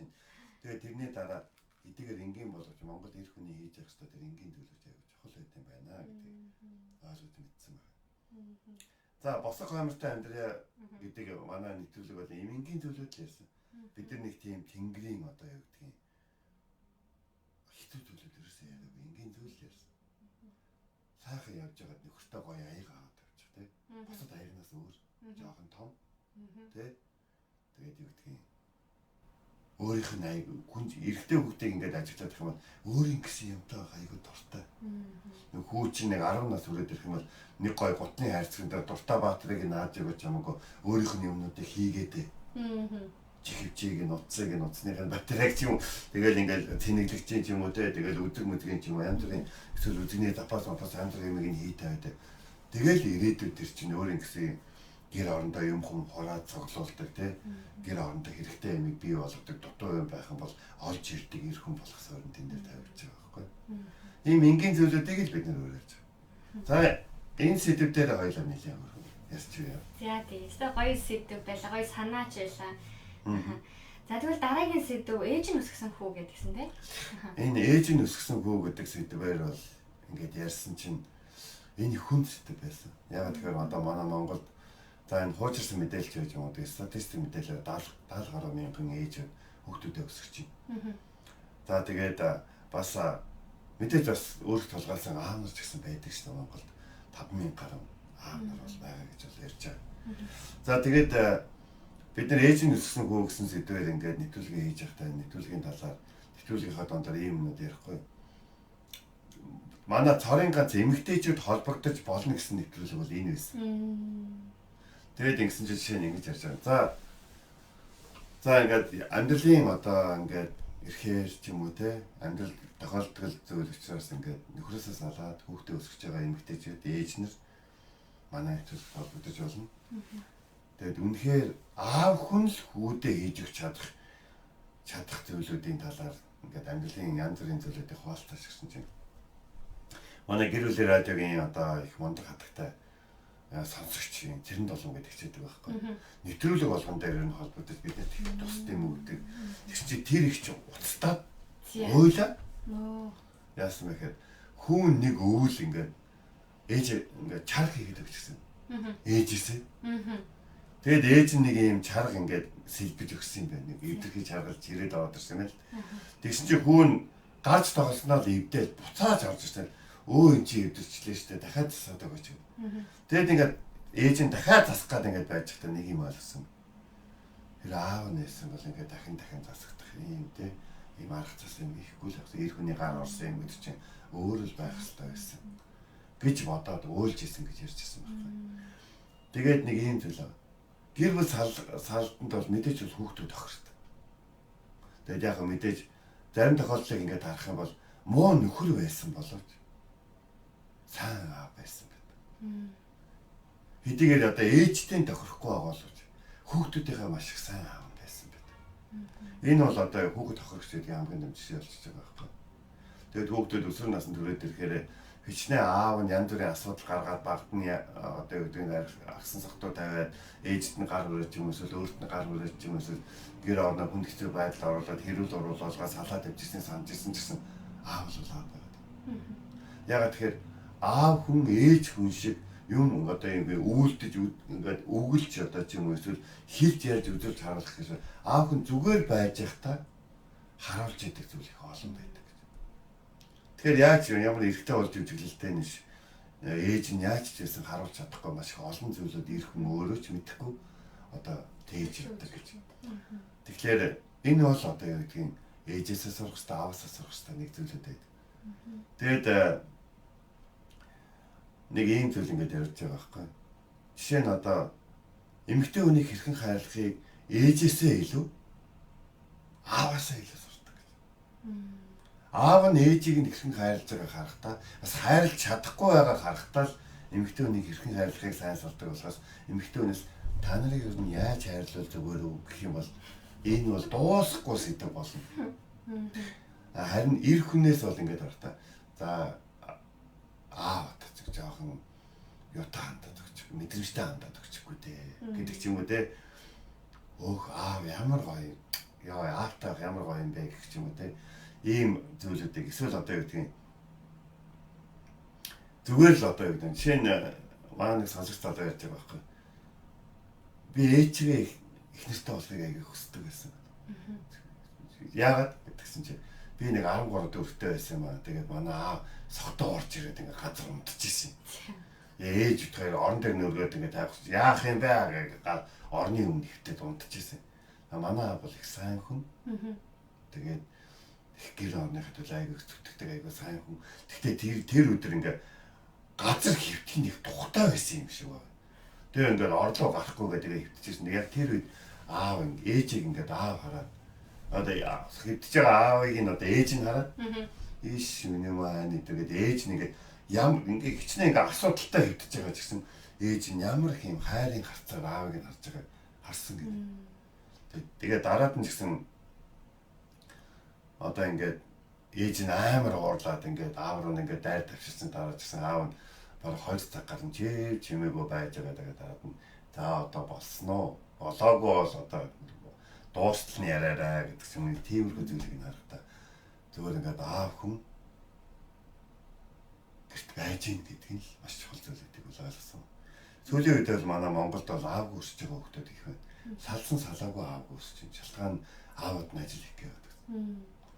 S2: Тэгээд тэрний дараа эдгээр энгийн болгож Монгол ирэх хүний хийж явах хэрэгтэй тэр энгийн төлөвч аяг чухал байт юм байна гэдэг ойлгож мэдсэн байна. За босго хоомортой амьдрья гэдэг манай нэвтрүүлэг бол эмэнгийн төлөвт л ярьсан. Бид нар нэг тийм тэнгэрийн одоо юу гэдгийг хитүү төлөвт ерөөсөө яг энгийн зүйл ярьсан. Сайхан явж байгаад нөхөртөө гоё аяг аваад тавьчих тий. Босод аягнаас өөр жоохон том тий. Тэгээд юу гэдгийг өөрийнх нь аяг хүн эрэгтэй хүүхдийг ингээд ажиглаад их юм бол өөрийн гэсэн юмтай айгүй дуртай. Нэг хүү чинь нэг 10 нас хүрээд ирэх юм бол нэг гой гутны хайрцагт дуртай баатрыг нааж өгч хамаагүй өөрийнх нь юмнуудыг хийгээдээ. Чихвчийг нь утсыг нь утасных нь батарейг ч юм тэгэл ингээд тэнэглэгч юм уу те тэгэл өдөг möдгийн ч юм янз бүрийн эсвэл үзэгний запас янз бүрийн юмыг хий тавиад тэгэл ирээдүйд төр чинь өөрийн гэсэн гэр орондоо юм хүм хураад цоглуулдаг те гэр орондоо хэрэгтэй юмыг бий болгодог дутуу юм байх юм бол олж ирдэг ир хүн болох суурин тэн дээр тавьж байгаа байхгүй. Ийм энгийн зүйлүүдийг л бид нэр өөрөөж. За энэ сэдв дээр хоёлаа нэлээд амар ярьж байна.
S1: За тийм. Эсвэл гоё сэдв байлаа, гоё санаач байлаа. За тэгвэл дараагийн сэдв ээж нь өсгсөн хүү гэдгсэн тийм.
S2: Энэ ээж нь өсгсөн хүү гэдэг сэдвээр бол ингээд ярьсан чинь энэ хүн сэдв байсан. Яг тэгэхээр одоо манай Монголд за энэ хуучирсан мэдээлэл гэж юм уу тийм статистик мэдээлэлээр 70 гаруй мянган ээж хүүхдүүдээ өсгөж байна. За тэгээд бас мэдээж бас өөрөөр тулгаалсан аав нар ч гэсэн байдаг шүү дээ Монголд 5000 гаруй аав нар бол байгаа гэж бол ярьж байгаа. За тэгээд бид нар ээж нь өсгсөн хүү гэсэн сэдвээр ингээд нэвтрүүлгээ хийж байхдаа нэвтрүүлгийн талаар нэвтрүүлгийнхаа дондор ийм юмуд ярихгүй. Манай цорын ганц эмэгтэйчүүд холбогдож болно гэсэн нэвтрүүлэг бол энэ байсан. Тэгээд ингэсэн чинь жишээ нь ингэж ярьж байгаа. За ингээд амьдралын одоо ингээд эрхээр ч юм уу те амьдрал тохиолдол зүйл учраас ингээд нөхрөөсөө салаад хүүхдээ өсгөж байгаа эмэгтэйчүүд ээж нар манай хэвчээ холбогдож болно. Тэгээд үнэхээр аав хүн л хүүдээ хийж өгч чадах зүйлүүдийн талаар ингээд амьдралын янз бүрийн зүйлүүдийг хуваалцаж гисэн чинь манай гэр бүлийн радиогийн одоо их мундаг хатагтай сонсогч Цэрэн Долон гэдэг хичээдэг байхгүй. Нэвтрүүлэг болгон дээр нь холбогдож бид нэг тусдын мөгдөг. Тэгс чи тэр их чи уцтаад ойлаа. Яасан мэхээр хүүн нэг өвөл ингээд ээж ингээд чарга хийгээд өгчихсэн. Ээжээсээ. Тэгэд ээж нэг юм чарга ингээд сэлбэж өгсөн юм байна. Нэг эвдэрхий чаргалж ирээд аваад ирсэн юм л. Тэгс чи хүүн гарч тоглосноо л эвдэл буцааж орж ирсэн. Өө эн чи эвдэрчлээ штэ дахиад засаад өгөөч. Тэгэд ингээд ээж нь дахиад засах гээд ингээд байж захта нэг юм ойлгосон. Тэр аав нээсэн бол ингээд дахин засагдах юм те. Ийм арга цас юм ихгүй л авсан. Эр хүний гар орсон юм гэдэг чинь өөр л байх хэрэгтэй байсан. Гэж бодоод өөлж исэн гэж ярьжсэн байна. Тэгээд нэг юм зүйл аа. Гэр бүл салтанд бол мэдээж бол хүүхдүүд тохирдог. Тэгээд яг мэдээж зарим тохиолдлыг ингээд харах юм бол муу нөхөр байсан боловч сайн аав байсан гэдэг. Хэдийгээр одоо ээжтэй тохирохгүй байгаа боловч хүүхдүүдийнхээ маш их сайн аав байсан байдаг. Энэ бол одоо хүүхэд тохирогч гэдэг хамгийн том жишээ болчихж байгаа байхгүй. Тэгээд хүүхдүүд өсвөр наснд төрөөд ирэхээр хичнээн аав нь янз бүрийн асуудал гаргаад багтны одоо юу гэдэг нь агсан сохтуу тавиад ээжд нь гар өрөөж юм эсвэл өөрт нь гар өрөөж юм эсвэл гэр орноо хүнд хэцүү байдал оруулаад хэрүүл оруулаад салаад авчихсан санаж ирсэн гэсэн аав л байгаа байдаг. Ягаад тэгэхээр аав хүн ээж хүн шиг юм одоо ингэ үүлдэж ингээд өгөлч одоо ч юм уу эсвэл хэлж ярьж үзүүлж харуулах гэсэн аав хүн зүгээр байж байхдаа харуулж идэг зүйл их олон байдаг. Тэгэхээр яаж ямар эрэгтэй болж үжиглэлтэй нэш ээж нь яаж ч гэсэн харуулж чадахгүй маш их олон зүйлүүд ирэх хүн өөрөө ч мэдэхгүй одоо тээж ирдэг гэж. Тэгэхээр энэ бол одоо юу гэдгийг ээжээсээ сурах хэрэгтэй, ааваасаа сурах хэрэгтэй нэг зүйлүүд байдаг. Тэгэд нэг ийм зүйл ингээд ярьж байгаа байхгүй. Жишээ нь одоо эмэгтэй хүнийг хэрхэн хайрлахыг ээжээсээ илүү ааваасаа илүү сурдаг гэж. Аав нь ээжийг нь хэрхэн хайрлаж байгааг харахтаа бас хайрлаж чадахгүй байгааг харахтаа л эмэгтэй хүнийг хэрхэн хайрлахыг сайн сурдаг болохоос эмэгтэй хүнээс та нарыг ер нь яаж хайрлуул зүгээр үү гэх юм бол энэ бол дуусахгүй сэдв болно. Харин эр хүнээс бол ингээд харахтаа за аав жоохон юутай хандаад өгч мэдрэмжтэй хандаад өгчихгүй дээ гэдэг ч юм уу те. Өөх аав ямар гоё яа аавтай ямар гоё юм бэ гэх ч юм уу те. Ийм зүйлүүдийг эсвэл одоо юу гэдгийг зүгээр л одоо юу гэдэг нь жишээ нь манай нэг сонсогч одоо ярьж байгаа байхгүй. Би ээжгээ их нэртэй болохыг аяг хүсдэг байсан. Яагаад гэдгсэн чинь би нэг 13 дөрөвтэй байсан юм аа. Тэгээд манай аав сохтоо орж ирээд ингээ газар унтчихсэн. Ээж хоёр орон дээр нөргөөд ингээ тайвч яах юм бэ гэж орны өмнө хөвтөд унтчихсэн. Манай аав бол их сайн хүн. Тэгээд их гэр орныхад бол айгүй зүтгэдэг айгүй сайн хүн. Гэхдээ тэр өдөр ингээ газар хөвтгийн нэг тухтай байсан юм шиг байна. Тэр ингээд орлоо гарахгүйгээ тэгээ хөвтчихсэн. Яг тэр үед аав ээжийг ингээд аав хараад одоо хөвтөж байгаа аавыг нь одоо ээж нь хараад иш миний маань тэгээд ээж нэгээ ямар ингээ хичнээн ингээ асуудалтай хөвтөж байгаа ч гэсэн ээж нь ямар их юм хайрын харцаар аавыг нь харж байгаа харсан гэдэг. Тэгээд дараад нь ч гэсэн одоо ингээд ээж нь амар уурлаад ингээд аав руу ингээд дайр тавьчихсан дараа ч гэсэн аав нь бараг 2 цаг гарсан чимээгүй байж байгаа тэгээд дараад нь за одоо болсноо болоогүй бол одоо дуустал нь яриараа гэдэг юм тиймэрхүү зүйлийг нь харахтаа зүгээр ингээд аав хүн гэрт байж ийн гэдэг нь маш чухал зүйл гэдэг бол ойлгосон. Сүүлийн үед бол манай Монголд бол аав өсөж байгаа хүмүүс их байна. Салсан салаагүй аав өсөж чинь шалтгаан аавд нь ажил хийх гэдэг.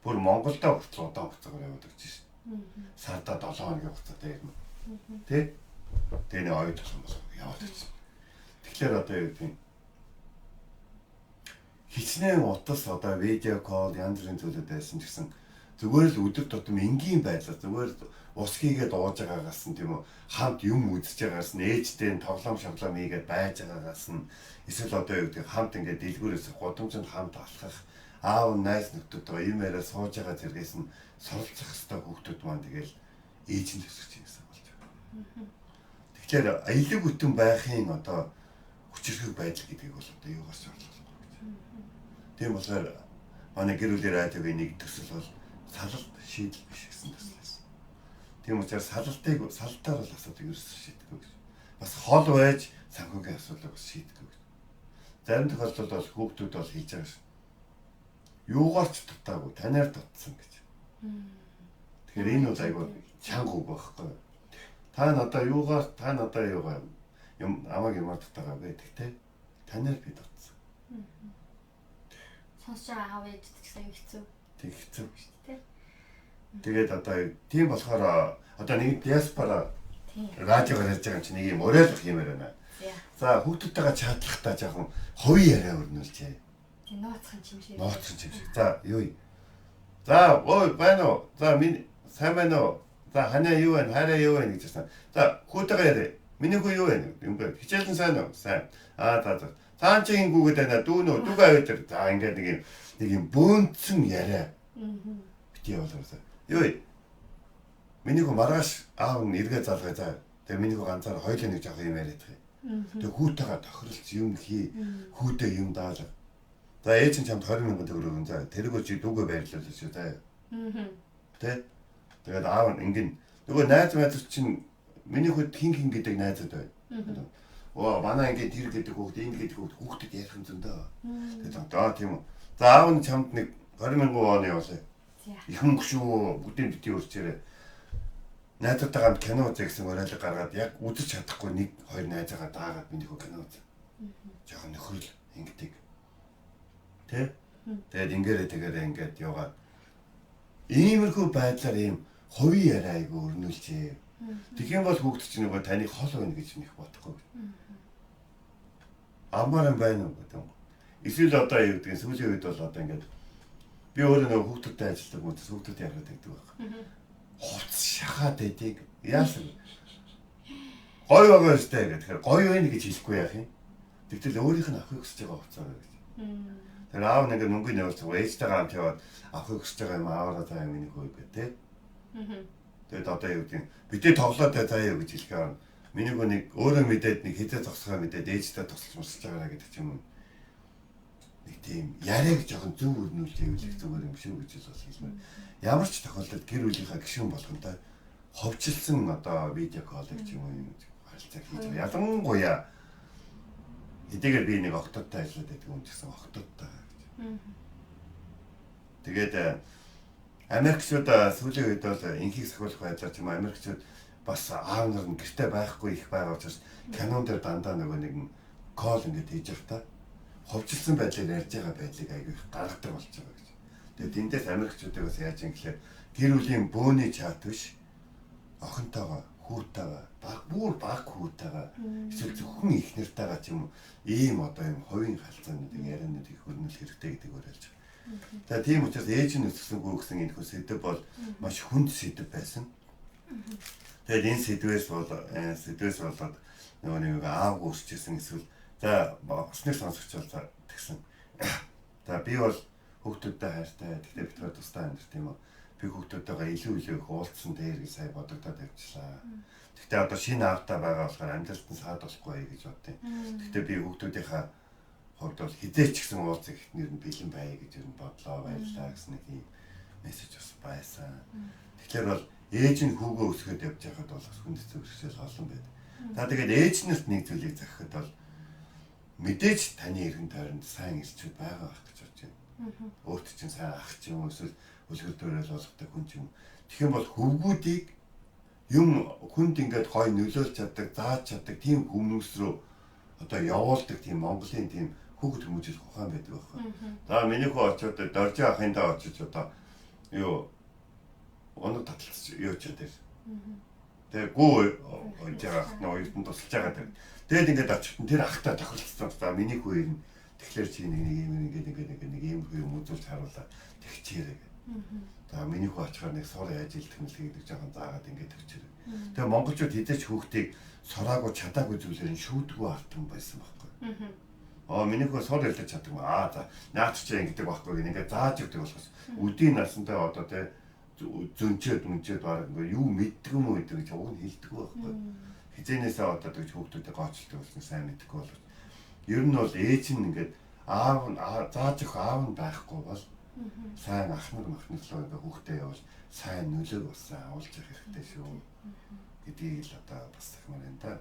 S2: Бүр Монголдоо хүртэл удаан хугацаагаар явдаг чинь. Сардаа 7 хоногийн хугацаа дээр нь. Тэ? Тэний оюут болох юм бол яваад ирсэн. Тэгэхээр одоо юу гэдэг юм. Хичнээн утас одоо видео кол янз бүрийн зүйлүүд байсан ч гэсэн зүгээр л өдөр тутам энгийн байдлаар зүгээр ус хийгээд ууж байгаагаас нь тийм үү хамт юм үзэж байгаагаас нь ээжтэй тоглоом шоглоом хийгээд байж байгаагаас нь эсвэл одоо юу гэдэг хамт ингээд дэлгүүрээс гудамжинд хамт алхах аав найз нөхдөдөө юм яриа сууж байгаа зэргээс нь суралцах хэвээр хүүхдүүд маань тэгэл ээж нь төсөж юмсан болж байгаа. Тэгэхээр аялаг бүтэн байхын одоо хүчирхэг байдал гэдгийг бол одоо юугаас орлуулах вэ гэж. Тийм болохоор манай гэр бүлийн радиогийн нэг төсөл бол салалт шийдэл биш гэсэн төсөл байсан. Тийм учраас салалтаар бол асуудыг ерөөсөө шийдэггүй гэж. Бас хол байж санхүүгийн асуудлыг бас шийдэггүй гэж. Зарим тохиолдолд бол хүүхдүүд бол хийж байгаа шүү. Юугаар ч дутаагүй танаар дутсан гэж. Тэгэхээр энэ бол айгүй чанга үг байхгүй. Та надаа юугаар юм амаг юмар дутаагаа байдаг те. Танаар би дутсан.
S1: Сонсож байгаа аав ээж ч гэсэн хэцүү.
S2: Тэг хэцүү шүү дээ. Тэгээд одоо тийм болохоор одоо нэг диаспора радиогоор ярьж байгаа юм чи нэг юм уриалгах юм байна. За хүүхдүүдтэйгээ чатлахтаа жоохон хувийн яриа өрнүүлжээ.
S1: Нууцхан чимшээ.
S2: Нууцхан чимшээ. За юу юм? За ой байна уу? За минь сайн байна уу? За ханаа юу байна? Хараа юу байна гэж байна. За хүүтэйгээ яриа. Миний хүү юу байна? Юм бэ? Хичээлэн сайн уу? Сайн. За. Цаан чинь гүгээд байна. Дүүнөө дүг аваад тэр. За ингээд нэг юм бөөнцөн яриа. Бити болоосаа. Юу юм? Миний хүү маргааш аав нь эргээ залгаа за. Тэгээ миний хүү ганцаар хоёулаа нэг жоох юм яриад байгаа. Тэгээ хүүтэйгээ тохиролц юм хий. Хүүтэй юм даалга. За ээж нь чамд 20,000 төгрөг өгөн за тэргөө чи дүүгээ байрлуулж шүү заа. Тэ? Тэгээд аав нь ингэн нөгөө найз чинь миний хүүд хин гэдэг найзууд байна. Оо манай ингэ тэр гэдэг хүүхд энэ гэдэг хүүхдэд ярих юм зөндөө. Тэгээд тийм үү. За аав нь чамд нэг 20,000 вон явуулъя. Ихэн гүшүү бүгдийн бити өрчээрээ. Найзуудтайгаа кино үзье гэсэн уриалга гаргаад яг үзэж чадахгүй нэг хоёр найзаагаа даагаад миний хүү кино үзье. Жохон нөхрөл ингэдэг. Тэ? Тэгээд ингээд яваад иймэрхүү байдлаар ийм хувийн яриа айгу өрнүүлжээ. Тэгэх юм бол хүүхд чинь нөгөө таны хол байна гэж нэх бодохгүй. Амар юм байна уу гэдэг юм. Эсвэл одоо юу гэдэг нь сүүлийн үед бол одоо ингээд би өөрөө нөгөө хүүхдүүдтэй ажилладаг хүмүүс хүүхдүүд яриад байдаг байх. Хувц шахаад байдгийг яасан. Гой байгаа штэ гэхээр гой байна гэж хэлэхгүй яах юм. Тэгтэл өөрийнх нь авахыг хүсэж байгаа хувцаа гэж. Тэр аав нэг мөнгө нөөцөө ээжтэйгээ хамт яваад авахыг хүсэж байгаа юм аваараа таа миний хөө гэх тээ. Тэгээд одоо юу гэдэг бидний тоглоод таа юу гэж хэлэхээр миний хөө нэг өөрөө мэдээд нэг хитэ зогсгоо мэдээд ээжтэй тусалж мусалж байгаа гэдэг юм. Нэг тийм яриаг жоохон зөв өрнүүлээ үлэх зүгээр юм шүү гэж бол хэлмээр. Ямар ч тохиолдолд гэр бүлийнхаа гишүүн болгонтой ховчлсон одоо видео кол гэх юм уу харилцаа хийж байгаа. Ялангуяа хэдийгээр би нэг октодтой ажиллаад байдаг юм гэсэн октодтой. Тэгээд Америкчууд сүүлийн үед бол инхийг сахиулах байдлаар ч юм Америкчууд бас аав нар нь гэртээ байхгүй их байгаа учраас кинон дээр дандаа нөгөө нэгэн кол ингээд хийж явах та ховчлсон байдлаар ярьж байгаа байдлыг аягүй их гаргадаг болж байгаа гэж. Тэгээд эндээс Америкчуудыг бас яаж юм гэхээр гэр бүлийн бөөний чат биш охинтойгоо хүүтэйгээ бүр баг хүүтэйгээ эсвэл зөвхөн их нартайгаа ч юм уу ийм одоо юм хувийн халдваруудыг яриануудыг хөрнөл хэрэгтэй гэдэг уриалж байгаа. За тийм учраас ээж нь өсгсөнгүй гэсэн энэ хөө сэдв бол маш хүнд сэдв байсан. Тэгээд энэ сэдвээс болоод нөгөө нэг аав гүйсчихсэн эсвэл за басны сонсогч бол тэгсэн. За би бол хүүхдүүдтэй хайртай. Тэгтээ бид хоёр тусдаа амьд тийм үү. Би хүүхдүүдтэйгээ илүү их уулзсан дээр гэж сая бодогдоод явчихлаа. Тэгтээ одоо шинэ аавтай байгаа болохоор амьдралд нь саад болохгүй гэж боддیں۔ Тэгтээ би хүүхдүүдийнхаа хувьд бол хизээч гэсэн уулзах ихнэр нь бэлэн бай гэж ер нь бодлоо баярлаа гэсэн нэг юм мессеж бас байсан. Тэгэхээр бол ээж нь хүүгөө өсгөөд явж байхад бол хүнд зөвшөөрөл олон байдаг. За тэгээд ээжнэрт нэг зүйлийг захихад бол мэдээж таны эргэн тойронд сайн ирчүүд байгаа байх гэж бодож байна. Өөрт чинь сайн ах ч юм уу эсвэл үлгэр дуурайл болгодог хүн ч юм. Тэгэх юм бол хөвгүүдийг юм хүнд ингээд гой нөлөөлж чаддаг, зааж чаддаг тийм хүмүүс рүү одоо явуулдаг тийм Монголын тийм хүүхд хүмүүжил ухаан байдаг байхгүй. За миний хүү очиод доржи ахын даа очиж одоо юу оног таталцж юу ч яа. Тэгээ гоо яах нөө эрдэнэ тусалж байгаа даа. Тэгээд ингээд очихт тэр ахтай тохиролцсон. За миний хүү ирнэ. Тэгэхээр чи нэг ийм юм үзүүлж харуулаа. Тэгчээрэй. За миний хүү очихаар нэг сор яаж ил тэмэлгээ гэдэг жоохон заагаад ингээд тэгчээрэй. Тэгээ монголчууд хизээч хүүхдийг сораагүй чадаагүй зүйлээр нь шүүдгүй артан байсан байхгүй. Миний хүү сор ялдаж чаддаг. За наад чи ингэдэг байхгүй гэх ингээд зааж өгдөг болохоос үдийн насантай одоо тэ зөнчөөд баг ингээ юу мэддэг юм уу гэдэг гэж уг нь хэлдэг байхгүй. Хизээнээсээ одоо гэж хүүхдүүдэд гоочлдог болсон сайн мэддэг бол ер нь бол ээж нь ингээд аав нь зааж өгөх аав нь байхгүй бол сайн ах нар махнаглаа ингээ хүүхдээ явал сайн нөлөөг бас авуулж явах хэрэгтэй шүү гэдгийг л одоо бас захимаар байна да.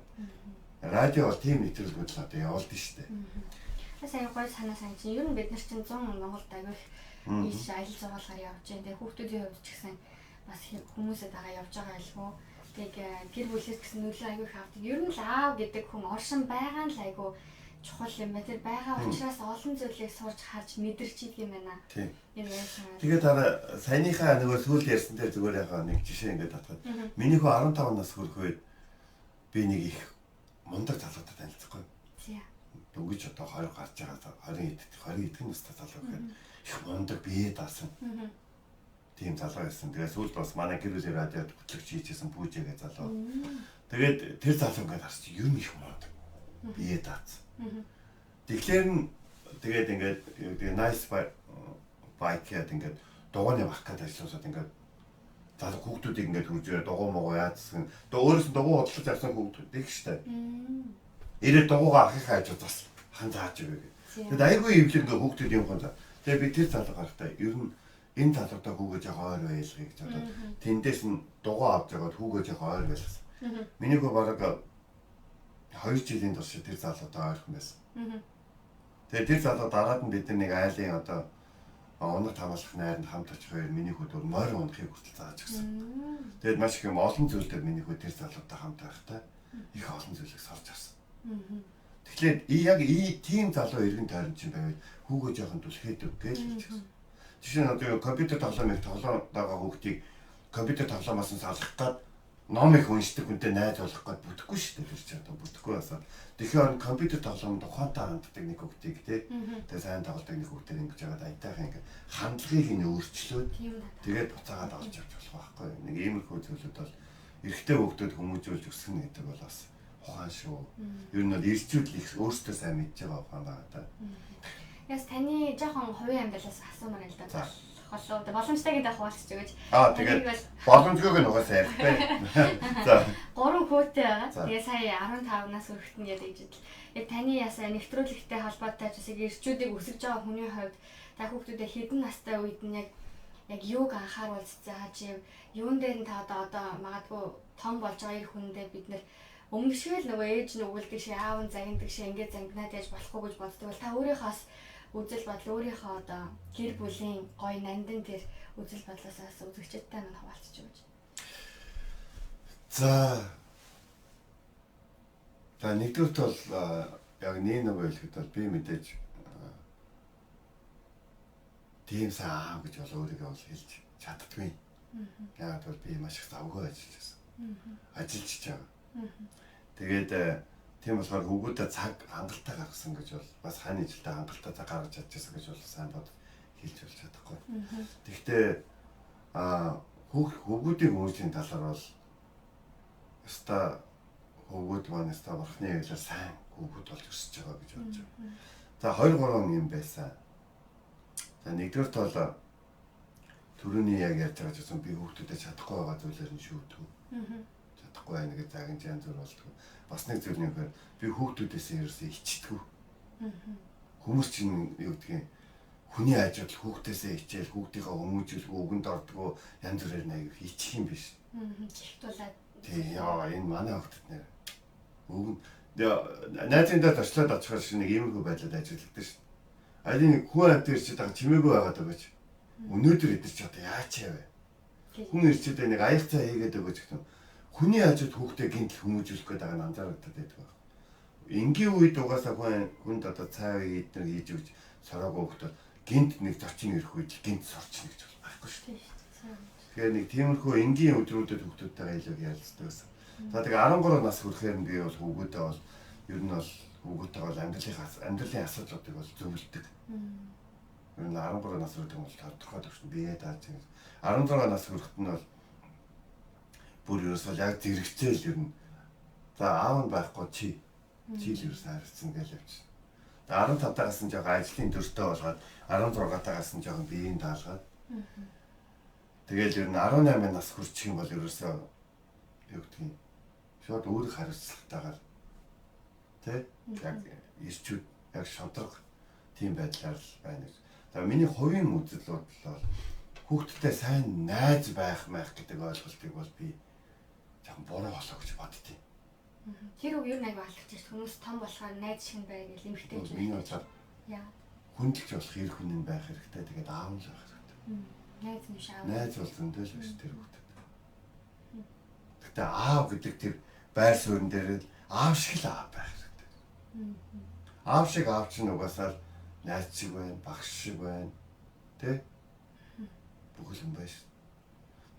S2: Радио бол тийм нэвтрүүлгүүд л одоо явуулдаг шүү дээ.
S1: Сайн гой санаа сайн чинь ер нь бид нар чинь 100 Монголд агих ийш аялал зургалгаар явж байна. Тэгээ хүүхдүүдийн хувьд ч гэсэн бас хүмүүсэд байгаа явж байгаа айлгүй. Тэгээ гэр бүлээс гэсэн нөлөө аягүй их авдаг. Ер нь л аав гэдэг хүн оршин байгаа нь л аягүй чухал юм байна. Тэр байгаа учраас олон зүйлийг сурч харж мэдэрч идэг юм байна.
S2: Тийм. Тэгээд саяныхаа нөгөө сүүл ярьсан дээр зүгээр яхаа нэг жишээ ингээд татгаад. Миний хүү 15 нас хүрэх үед би нэг их мундаг залуутай танилцахгүй.
S1: Тийм.
S2: Дөнгөж одоо 20 гарч байгаа 20 эдгэн настай залуу гэхээр их мундаг бие даасан. Тийм залуу байсан. Тэгээд сүүлд бас манай гэр бүлийн радиод хөтлөгч хийжсэн Пүүжэгээ залуу. Тэгээд тэр залуу ингээд харч ер нь их мундаг. Бие даасан. Тэгэхээр тэгээд ингээд nice bike гэдэг ингээд дугууны бах гэдэг ажилласаад ингээд залуу хүүхдүүдийг ингээд хөржөө дугуй могоо яадсан. Тэгээд өөрөөс нь дугуй бодлож авсан хүүхдүүд их штэ. Ирээд дугуйгаа ахихаа хажууд бас хан зааж өгөө. Тэгээд айгүй эвлэг ингээд хүүхдүүд юм хон. Тэгээд би тэр залуу гарахтаа ер нь энэ залуутай хүүгээ жоох ойр байлгая гэж бодоод тэндээс нь дугуй авч байгаад хүүгээ жоох ойр байлгасан. Миний хөө бараг 2 жилийн турш тэр залуутай ойрхон байсан. Тэгээд тэр залуу дараад нь бид нэг айлын одоо оног хамгаалах найранд хамт очих хоёр миний хүүд морь унахыг хүртэл зааж өгсөн. Тэгээд маш их юм олон зүйл дээр миний хүүд тэр залуутай хамт байхдаа их олон зүйлийг сурч авсан. Тэгэхээр яг тийм залуу иргэн тойронд чинь байвал хүүгээ жоохон түлхээд өг гэж хэлчихсэн. Жишээ нь одоо компьютер тоглоомыг тоглоод байгаа хүүхдийг компьютер тоглоомоос нь салгах гад ном их уншдаг хүнтэй найз болох гээд бүтэхгүй шүү дээ тэр чинь одоо бүтэхгүй басаад. Тэгэхээр компьютер тоглоомд ухаантай ханддаг нэг хүүхдийг тэгээ сайн тоглодог нэг хүүхдээр ингэж яагаад айтайхан ингэ хандлагыг нь өөрчлөөд тэгээд буцаагаад олж авч болох байхгүй. Нэг иймэрхүү зүйлүүд бол эрэгтэй хүүхдүүд хүмүүжүүлж өсгөнө гэдэг бол бас ухаан шүү. Ер нь бол ирчүүд л их өөрсдөө сайн мэдж байгаа ухаан байгаа даа.
S1: Яс таны жоохон хувийн амьдралаас асуумаар л да. Боломжтой гэдэг хуваалцж өгөөч.
S2: Тэгээд боломжгүйг нь угаасаа ярьхгүй. За.
S1: 3 хүүтэй байгаа. Тэгээ сая 15 нас хүрэхэд нь яд гэж бодол. Яг таны ясаа нэвтрүүлэгтэй холбоотой ч бас ирчүүдийг өсөж байгаа хүний хувьд та хүүхдүүдэд хэдэн настай үед нь яг юуг анхааруулж зааж юун дээр нь та одоо магадгүй том болж байгаа ир хүндээ бид нэр өмнө шиг л нөгөө ээж нь өгүүлдэг шиг аав нь загнадаг шиг ингээд загнаад яаж болохгүй гэж боддог бол та өөрийнхоос үзэл бодол өөрийнхөө одоо гэр бүлийн гой нандин тэр үзэл бодлоосаас үзэгчдтэй мань хаваалцж өгч.
S2: За нэгдүгürt бол яг нэг хэлэхэд бол би мэдээж тийм сайн аав гэж бол өөрийгөө бол хэлж чаддгүй. Яг бол би маш их завгүй ажиллаж байсан. Ажиллаж байгаа. Тэгээд тийм болохоор хүүгүүдэд цаг хангалттай гаргасан гэж бол бас хааны жилдээ хангалттай цаг гаргаж чадчихсан гэж бол сайн бод хэлж болж чадахгүй. Тэгэхдээ хүүгүүдийн хүмүүсийн талаар бол өстой хүүгүүд маань өстой бурхны хэлээр сайн хүүгүүд болж өсөж байгаа гэж бодож байна. За 2 3 юм байсан. За нэгдүгээр тол түрүүний яг ярьж байгаа гэсэн би хүүхдүүдэд чадахгүй байгаа зүйлээр нь шүүдэг. Чадахгүй байна гэж загин янз бүр болдог. Бас нэг зүйл нь би хүүхдүүдээс ерөөсөө ичдэг. Хүмүүс чинь юу гэдгийг хүний ажил хүүхдээсээ хичээл хүүхдийнхээ хүмүүжүүлэх үгэнд ордгоо янз бүрээр нэг ичих юм биш.
S1: Чихтуулаад.
S2: Тий яа энэ манай хүүхдэд нэр үгэн найзын дээр очлоод очихоор шиг нэг иймэрхүү байдлаар ажилладаг шин. Алин нэг хүн амт ирчээд байгаа чимээгүй байгаад байгаа ч. Өнөөдөр идэж ч одоо яач яавэ. Хүн ирчээд нэг аяг цаа хийгээд өгөөч гэх юм. Хүний ажид хүүхдээ гинт хүмүүжүүлэх гээд байгаа нь анзаардаг байдаг байна. Энгийн үед угаасаа хүнд одоо цаа идэр хийж өгч сороогүй хүүхдээ гинт нэг зочин ирэх үед гинт сорчно гэж байхгүй шүү дээ. Тэгэхээр нэг тиймэрхүү энгийн өдрүүдэд хүүхдүүдтэйгээ илүү ярилцдаг байсан. За тэгээ 13 нас хүрэхээр нь би бол хүүгүүдээ бол ер нь бол хүүгүүдтэйгээ бол амьдралын асуудлуудыг бол зөвлөдөг. Ер нь 13 нас хүрэх юм бол тодорхой төвшөнд бие дааж байна. 16 нас хүрэхэд нь бол бүр ерөөсөө яг зэрэгцээл ер нь за аав нь байхгүй чи л ерөөсөө харилцсан гэж явчихсан. 15-таагаас нь жоохон ажлын төртөө болгоод 16-таагаас нь жоохон биеийн даалгаад тэгэл ер нь 18 нас хүрчих юм бол ерөөсөө юу гэдгийг шууд өөрийг хариуцлагатайгаар тий яг ирчүүд яг шодрог тийм байдлаар л байна гэж. За миний хувийн үзэл бодол бол хүүхдтэй сайн найз байх гэдэг ойлголтыг бол би жоохон буруу болоо гэж боддتي.
S1: Тэр үг юу нэг алгаж хүмүүс том болохоор найз шиг бай гэж эмхтэй гэж.
S2: Миний бодлоор яа. Хүндэлж болох хэрэг хүн байх хэрэгтэй. Тэгээд аав л байх хэрэгтэй.
S1: Найз нь шаав.
S2: Найз бол зөндөө л биш тэр хүүхдэд. Гэтэ аав гэдэг тэр байр суурин дээр л аав шиг л аав байх хэрэгтэй. Аав шиг аав чинь угаасаа найз шиг байна, багш шиг байна. Тэ? Бүхэл юм байна.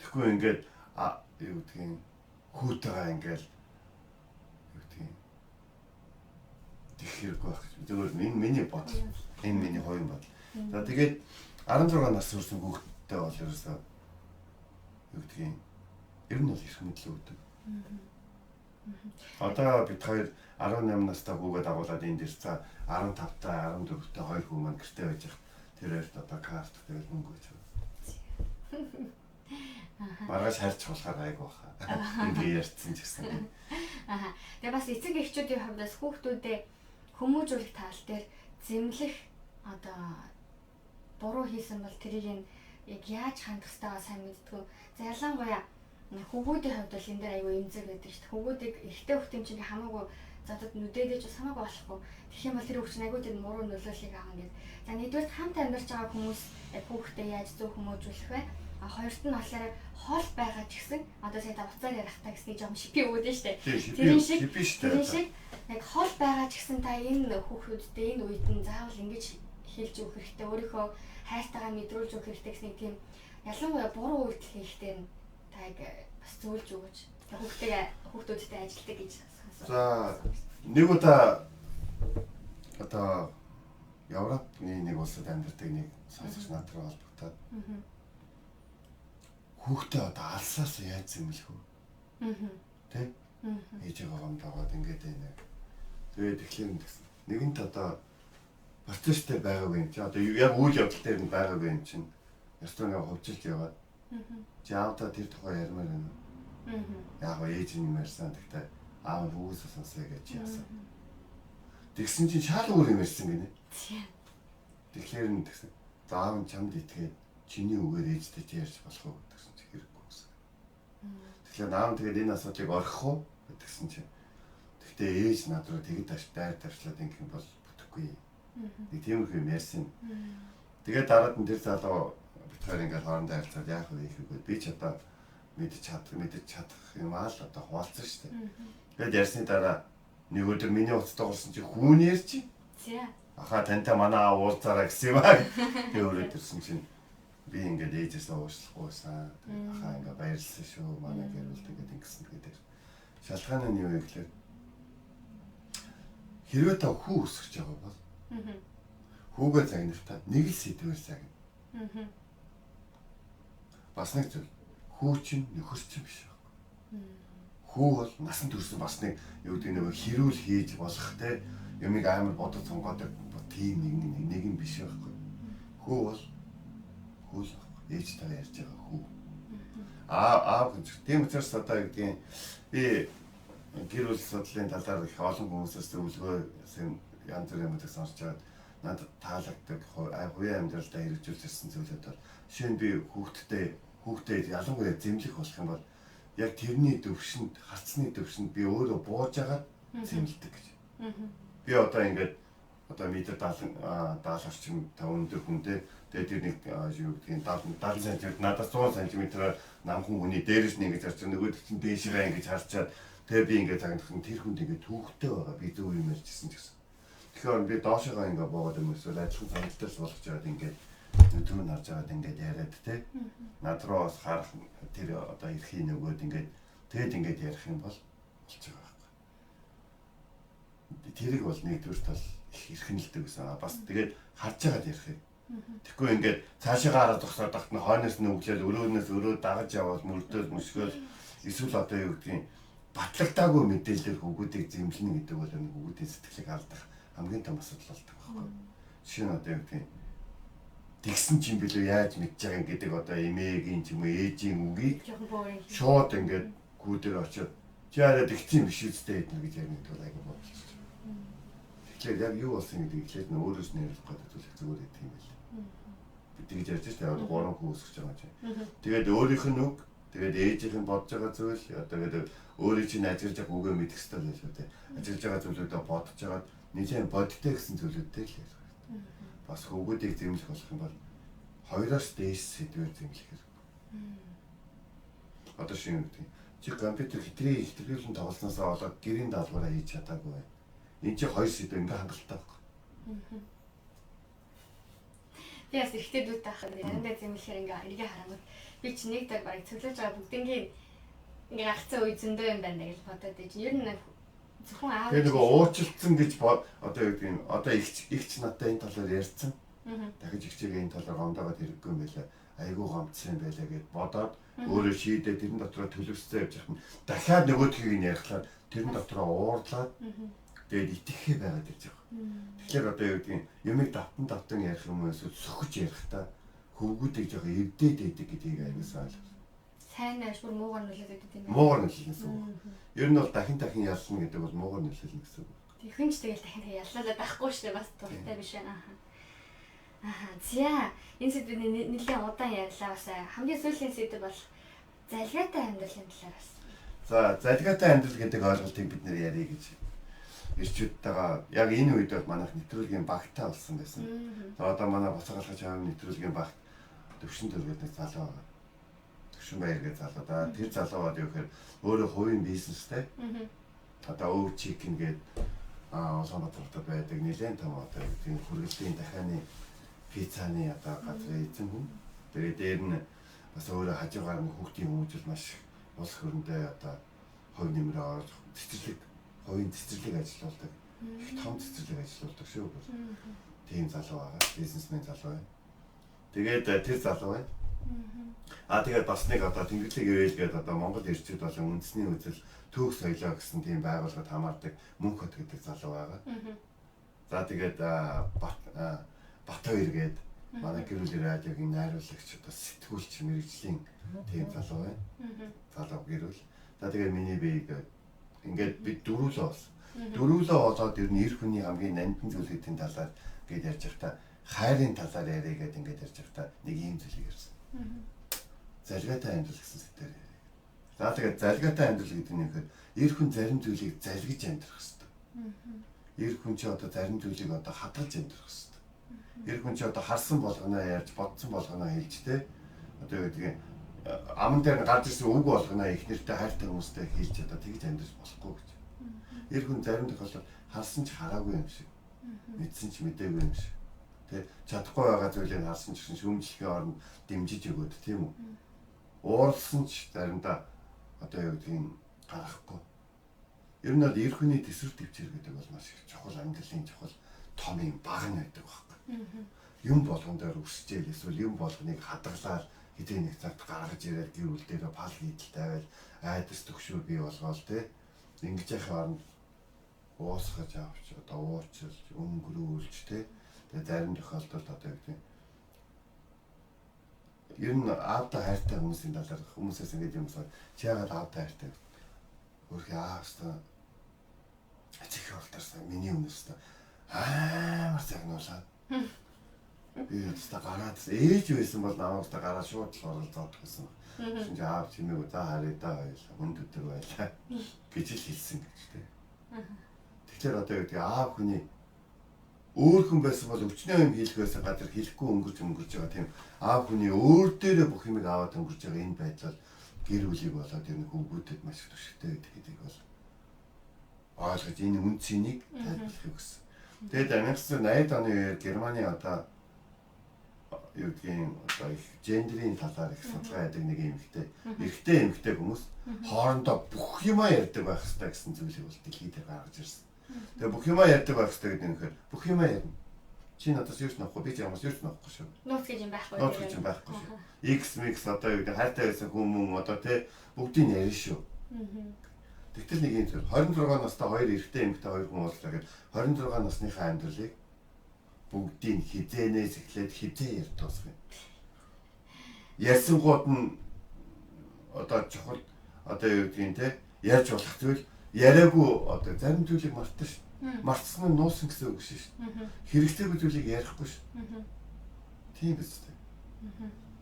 S2: Тэгэхгүй ингээд юу гэдгийг хүүтэйгээ ингээд их хэрэг байх. Зөвхөн миний бодол. Энэ миний хувийн бодол. За тэгээд 16 нас хүрсэн хүүхдтэй бол ерөөсөө юу гэдгийг ер нь бол их мэдлэг өгдөг. Одоо бид хоёр 18 настай хүүгээ дагуулад энд ирсэн 15-таа 14-таа хоёр хүү маань гэртээ байж байгаа. Тэр хоёрт одоо карт тэгэл мөнгө өгч байна. Маргааш харьж болохоор айгу баха. Ингээ ярьцсан ч гэсэн.
S1: Тэгээ бас эцэг эхчүүдийн хувьд бас хүүхдүүдэд хүмүүжүүлэх тал дээр зэмлэх одоо буруу хийсэн бол тэрийг яг яаж хандах ёстойгоо сайн мэддэг. За ялангуяа хүүхдүүдийн хувьд бол энэ дээр аюу эмзэг байдаг шүү дээ. Хүүхдүүдийг эрэгтэй хүүхдийн чинь хамаагүй задад нүдээдэж бас хамаагүй болохгүй. Тэгэх юм бол тэр хүүхд чинь аюу тэр муруу нөлөөллийг авах гэдэг. За нэгдүгээр хамт амьдарч байгаа хүмүүс хүүхдээ яаж зөв хүмүүжүүлэх вэ? Хоёрт нь болохоор хоол байгаа ч гэсэн одоо сая та уцаар ярихтаа гэсэн жом шиг би өгдөө шүү дээ. Тэр шиг яг хоол байгаа ч гэсэн та энэ хүүхдүүдтэй энэ үед нь заавал ингэж хэлж өгөх хэрэгтэй. Өөрийнхөө хайртайгаа мэдрүүлж өгөх хэрэгтэй гэсэн тийм ялангуяа буруу үйлдэл хийхдээ та яг бас зөвлөж өгөөч. Хүүхдүүдтэй ажилтдаг гэж сонссон.
S2: За нэг удаа одоо Европын нэг улсад амьдардаг нэг сонсогч над руу холбогдоод хүүхдээ одоо алсаас яаж зэмлэх вэ? Тэ? Ээж байгаа юм даагаад ингээд байна. Тэгээд тэгэхээр нэгэнт одоо процесстэй байгаагүй юм чи одоо яг үйл явдал дээр нь байгаагүй юм чинь ресторан хөвжилж яваад чи аавда тэр тухай ярмаар байна. Яг ээж нь юмарсан гэхдээ аав хүүгээс сонсоё гэж яасан. Тэгсэн чинь шал өөр юм ярьсан гинэ. Тэгэхээр нь тэгсэн. За аав нь чамд итгээд чиний үгээр ээжтэй чи ярьж болох уу гэсэн чи хэрэггүй гэсэн. Тэгэхээр аав тэгээд энэ асуудлыг орхих уу гэдгсэн чинь. Гэхдээ ээж над руу тэгэд дарчлаад ингэх юм бол бүтэхгүй. Нэг тиймэрхүү юм ярьсан. Тэгээд дараад нь тэр залуу битгаар ингээд хоорондоо харилцаад яах вэ гэхэд би ч одоо мэдчих чадах юм аа л одоо хуваалцсан шүү дээ. Тэгээд ярьсны дараа нэг өдөр миний уцтай болсон чи хүүн ярьчих. Аха тантай манай аав уулзаараа гэсэн юм аа. Тэгээд өөрөө төрсэн чинь би ингээд ээжээс уушлахгүйсэн. Хаа ингээд баярлсан шүү. Манай гэр бүл тэгээд ингэсэн гэдэг. Шалтгаан нь юу вэ гэхээр хэрвээ та хүү өсгөж байгаа бол хүүгээ загнахдаа нэг л сэдвээр загна. Бас нэг зүйл. Хүү чинь нөхөр чинь биш байна. Хүү бол насан турш бас нэг юу гэдэг нэг хэрүүл хийж болох те юмыг амар бодож сонгоод тийм нэг юм биш байхгүй. Хүү бол хүү л ээжтэйгээ ярьж байгаа хүү. Аав гэж. Тийм учраас одоо юу гэдгийг би гэр бүл судлалын талаар их олон хүмүүсээс зөвлөгөө янз бүрийн юмыг сонсч байгаад надад таалагддаг хувийн амьдралдаа хэрэгжүүлж ирсэн зүйлүүд бол жишээ нь би хүүхдээ ялангуяа зэмлэх болох юм бол яг тэрний төвшөнд харцны төвшөнд би өөрөө бууж агаад зэмлдэг гэж. Би одоо ингээд одоо метр 70 орчим та өндөр хүнтэй тэгээд тэр нэг юу гэдгийг 70 см надад 100 см намхан хүний дээрээс нэг гэж харж нөгөөд чинь дээшгээ ингэж харчаад тэгээ би ингээд загнах нь тэр хүнд ингээд түүхтэй байгаа би зөв юм ярьжсэн ч гэсэн. Тэгэхээр би доошоо ингээд буугаад юм эсвэл адилхан санагдтал болгож байгаад ингээд өдрөө харж байгаад ингээд яриад те над руу бас харах тэр одоо эрхийн нөгөөд ингээд тэгэд ингээд ярих юм бол болж байгаа байхгүй. Тэрийг бол нэгдүгээр тал их эрхэнэлдэг гэсэн. Бас тэгээд харж байгаад ярих юм. Тэгэхгүй ингээд цаашаа хараад зогсоод тахт нь хойноос нь өглөөл өрөөнөөс өрөө дагаж яваад мөрдөөс мөсгөөл эсвэл одоо юу гэдгийг батлагдаагүй мэдээлэлээр хүүхдүүдийг зэмлэнэ гэдэг бол энэ хүүхдийн сэтгэлийг алдах хамгийн том асуудал болдог байхгүй. Жишээ нь одоо юу гэдгийг тэгсэн чинь билүү яаж мэдж байгаа юм гэдэг одоо эмээгийн ч юм уу ээжийн үгийг шууд ингээд гүүдээр очиод чи арай тэгсэн биш үстэй гэдэг гэж ярих гэдэг бол айгүй бодлоо. Тэгэхээр яг юу болсон гэдэг ихлээр нь өөрөөс нь ярих гэдэг зүйл зүгээр гэдэг юм байл. Би тэгж ярьж байгаа шүү дээ. 3 хүү өсгөж байгаа чинь. Тэгээд өөрийнх нь үг тэгээд ээжийнх нь бодож байгаа зүйл тэгээд өөрийн чинь ажиглаж байгаа үгээ мэдэх хэрэгтэй байх шүү дээ. Ажиглаж байгаа зүйлүүдээ бодож байгаа нэлээд бодтой гэсэн зүйлүүдтэй л ярих. Бас хөвгүүдийг зэмлэх болох юм бол хоёроос дээш сэдвээр зэмлэх хэрэг. Одоо шинэ гэдэг чи компьютер хэтрийн хэлтгэлэн тоглосноосоо болоод гэрийн даалгавраа хийж чадаагүй бай. Энд чи хоёр сэдв ингээ хангалттай байхгүй.
S1: Би бас ихтэй дүүтэй ахад яриандаа зэмлэхээр ингээ эргээ харангуут би чи нэг dag барыг цөглөж байгаа бүгднгийн ингээ гагцсан үе зөндөө юм байна гэж бодоод байж. Ер нь зөвхөн аав.
S2: Тэгээ нөгөө уучлалцсан гэж одоо юу гэдэг нь одоо ихч надтай энэ талаар ярьсан. Дахиж ихчээгээ энэ талаар гомдоогоод хэрэггүй юм байлаа. Айгуу гомдсон юм байлаа гэд бодоод өөрөө шийдээ тэрэн дотроо төлөвсөй явж явах нь дахиад нөгөөдхийг нь ярихлаар тэрэн дотроо уурлаад тэгээд итгэхээ байгаад ирж байгаа. Тэгэхээр одоо юу гэдэг нь юмыг давтан ярих юм уу эсвэл сөхөж ярих та хөвгүүдийг жоо эвдээд байдаг гэдгийг аюулсаа ойлгох.
S1: Сайн нааш бүр муугар нөлөөд өгдөг юм байна.
S2: Муугар нөлөөлнө гэсэн үг. Ер нь бол дахин ялна гэдэг бол муугар нөлөөлнө гэсэн үг.
S1: Тэгхэн ч тэгэл дахин яллалаа байхгүй шүү дээ бас дуртай биш байна. За энэ сэдвийг нэлээд удаан ярьлаа бас хамгийн сүүлийн сэдв бол залгаатай амьдралын талаар бас.
S2: За залгаатай амьдрал гэдэг ойлголтыг бид нэр ярих гэж ирчүүдтэйгээ яг энэ үед бол манайх нэвтрүүлгийн багтаа болсон байсан. За одоо манай Буцаагалгаж хаан нэвтрүүлгийн багт төвшин төргээд нэг залуу байгаа. Төвшин баяр гэж залуу да. Тэр залуу бод юу гэхээр өөрөө хувийн бизнестэй. Одоо өв чикен гээд Улаанбаатарт байдаг нэлээд том одоо тийм хүргэлтийн дахианы пиццаны одоо газрын эзэн хүн. Тэгээд дээр нь бас өөрөө хажуугаар нь хүүхдийн хүмүүжил маш улс хөрөндөө одоо хувь нэмрээ оруулах цэцэрлэг хувийн цэцэрлэг ажиллаулдаг. Их том цэцэрлэг ажиллаулдаг шүү. Тийм залуу байгаа. Бизнесмен залуу байна. Тэгээд тэр залуу байна. Тэгээд бас нэг одоо Тэнгэрлэг ивэлгээд одоо Монгол ирчүүд болон үндэсний үзэл түүх соёлоо гэсэн тийм байгууллагад хамаардаг Мөнхөт гэдэг залуу байгаа. За тэгээд Батбаяр гээд манай гэр бүлийн радиогийн найруулагч одоо сэтгүүлч мэрэгжлийн тийм залуу байна. Залуу гэр бүл. За тэгээд миний бие ингээд бид дөрүүлээ болсон. Дөрүүлээ болоод ер нь эр хүний хамгийн нандин зүйл гэдэг талаар гээд ярьж байхдаа хайрын талаар яриа гэдэг ингээд ярьж байхдаа нэг ийм зүйлийг ярьсан. Залгаатай амьдрал гэсэн сэдвээр яриа. За тэгээд залгаатай амьдрал гэдэг нь ихэд эр хүн зарим зүйлийг залгиж амьдрах хэрэгтэй. Эр хүн чи одоо зарим зүйлийг одоо хадгалж амьдрах хэрэгтэй. Эр хүн чи одоо харсан болгоноо ярьж бодсон болгоноо хэлж тэ одоо юу гэдгийг аман дээр гарч ирсэн үг болгоноо их нэртэй хайртай хүмүүстэй хэлж одоо тэгж амьдрах болохгүй гэж. Эр хүн зарим тохиолдолд харсан ч хараагүй юм шиг. Мэдсэн ч мэдээгүй юм шиг. Тэ чадахгүй байгаа зүйлийг харсан ч гэсэн шүүмжлэхийн оронд дэмжиж өгөөд тийм үү. Уурлсан ч заримдаа одоо юу гэдгийг гаргахгүй. Ер нь бол эр хүний төсвөр төвчээр гэдэг бол маш их чухал, амьдралын чухал том юм баг нь байдаг байхгүй. Юм болгон дээр өсчээл эсвэл юм болгоныг хадгалаад хэдийн нэг цагт гаргаж ирээд гэр бүл дээр пал хийдэл тавиал айдас төгшөө бий болгоол тэ ингэж яхаар уусгаж авч одоо уучлж өнгөрүүлж тэ тэгээ зарим тохиолдолд одоо юу гэдэг ер нь аавтай хайртай хүмүүсийн талаар хүмүүсээс ингэж юм асуу чи яагаад аавтай хайртай өөрхий аавстаа ачиг хөлтөрсөн миний өмнөс амар загнуулаад би өөртөө гараад ээж байсан бол намайг та гараад шууд л оролцоод гэсэн. Шинж аав чимээг за харъя да хоёул хүнд өдөр байлаа гэж л хэлсэн гэж тэ. Тэгэхээр одоо юу гэдэг аав хүний өөр хүн байсан бол өвчнөө юм хийх байсан газар хэлэхгүй өнгөрч байгаа тийм аав хүний өөр дээрээ бүх юмыг аваад өнгөрч байгаа энэ байдал гэр бүлийг болоод ер нь хүүгүүдэд маш их төшөлтэй гэдэг бол ойлгож энэ үн цэнийг тайлбарлахыг хүссэн. Тэгээд 1980-ад оны үеэр Германы одоо юу гэдгийг одоо их гендрийн талаар их судалгаа яадаг нэг эмэгтэй хүмүүс хоорондоо бүх юма ярьдаг байх хэрэгтэй гэсэн зүйлийг бол дэлхийд гаргаж ирсэн. Тэгээ бүх юма ярьдаг байх хэрэгтэй гэдэг нь үнэхээр бүх юма ярина. Чи надаас юу ч нөхгүй би ч ямаас юу ч нөхгүй шүү.
S1: Нууц гэж юм байхгүй.
S2: Нууц гэж юм байхгүй шүү. X одоо юу гэдэг хайртай байсан хүмүүс одоо тэ бүгдийг ярина шүү. Тэгтэл нэг юм зүйл 26 настай хоёр эрэгтэй эмэгтэй хоёр хүн уулзлаа гэхэд 26 насныхаа амьдралыг бүгдийг хизээнээс эхлээд хизээ ярьдоосх юм. Ярьсангууд нь одоо чухал одоо юу гэдгийг те ярьж болох зүйл яриаггүй одоо зарим зүйлийг мартсан шүү. Мартсан нь нуусан гэсэн үг шүү. Хэрэгцээгүй зүйлийг ярихгүй шүү. Тийм биз дээ.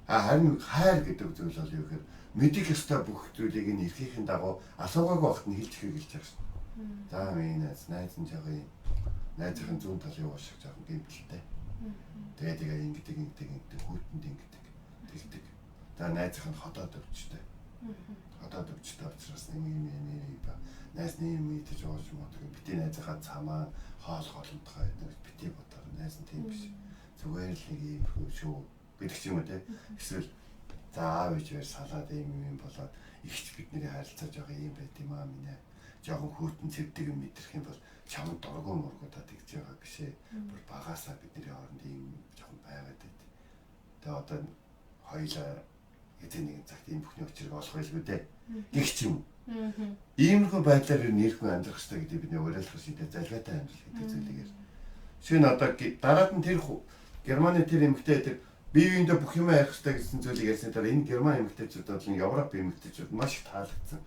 S2: Харин хайр гэдэг зүйл бол юу гэхээр мэдих ёстой бүх зүйлийг нь эрхийн дагуу асуугаагүй вахт нь хэлж хэлж байгаа шүү. За минь найз нь жаа юм. Найзын зүүн талын уушиг жоохон гэмтэлтэй. Тэгээд ингэдэг хүүтэнд ингэдэг. Тэгдэг. За найзын нь ходоод өвчтэй. Ходоод өвчтэй учраас нэг ба найзны юм идэж ууж модог бити найзынхаа цамаа хоол голомтгоо бити бодоор найз нь тийм биш. Зүгээр л нэг юм шүү гэдэг ч юм уу те. Эсвэл за аав ээж салаад юм болоод ихч бидний харилцаж байгаа юм байт юм аа минь. Жоохон хүүтэн цэвдэг юм мэдрэх юм бол чамд дургуй мургуудаа тэгж байгаа биш ээ. Бүр багасаа бидний хооронд ийм жоохон байгаад байт. Тэгээ одоо хоёлаа эцэг нэгэн цагт ийм бүхний учрыг олох байлгүй дээ. Гэх ч юм. Иймэрхүү байдлаар нэрхэн амьдрах хэрэгтэй гэдэг бидний уриалах шийдэ залгаатай амьдрал гэдэг зүйлийг. Шинэ одоо дараад нь тэр Германы тэр эмэгтэй тэр бие биендээ бүх юм ярих хэрэгтэй гэсэн зүйлийг ярьсны дараа энэ Герман эмэгтэйчүүд болон Европ эмэгтэйчүүд маш их таалагдсан.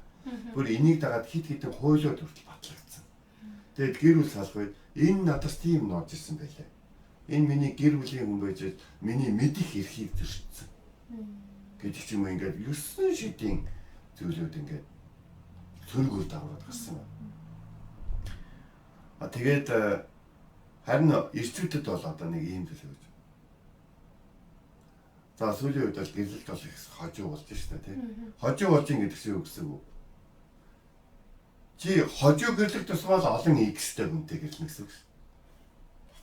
S2: Бүр энийг дагаад хит хитэн хуйлууд хүртэл батлагдсан. Тэгээд гэр бүл салах үед энэ надаас тийм нууж ирсэн байлаа. Энэ миний гэр бүлийн хүн байж миний мэдих эрхийг зөрчсөн. Гэдэг ч юм уу ингээд 9 шидийн зүйлүүд ингээд цөргөл давраад гасан. Тэгээд харин эрчүүдэд бол одоо нэг ийм зүйл гэж. За сүүлийн үед бол гэрлэлт бол их хожуу болж штэ тий. Хожуу болж ин гэдэг чинь юу гэсэн үг? Чи хожуу гэрлэх тусмал олон X-тэй хүнтэй гэрлэнэ гэсэн үг шүү.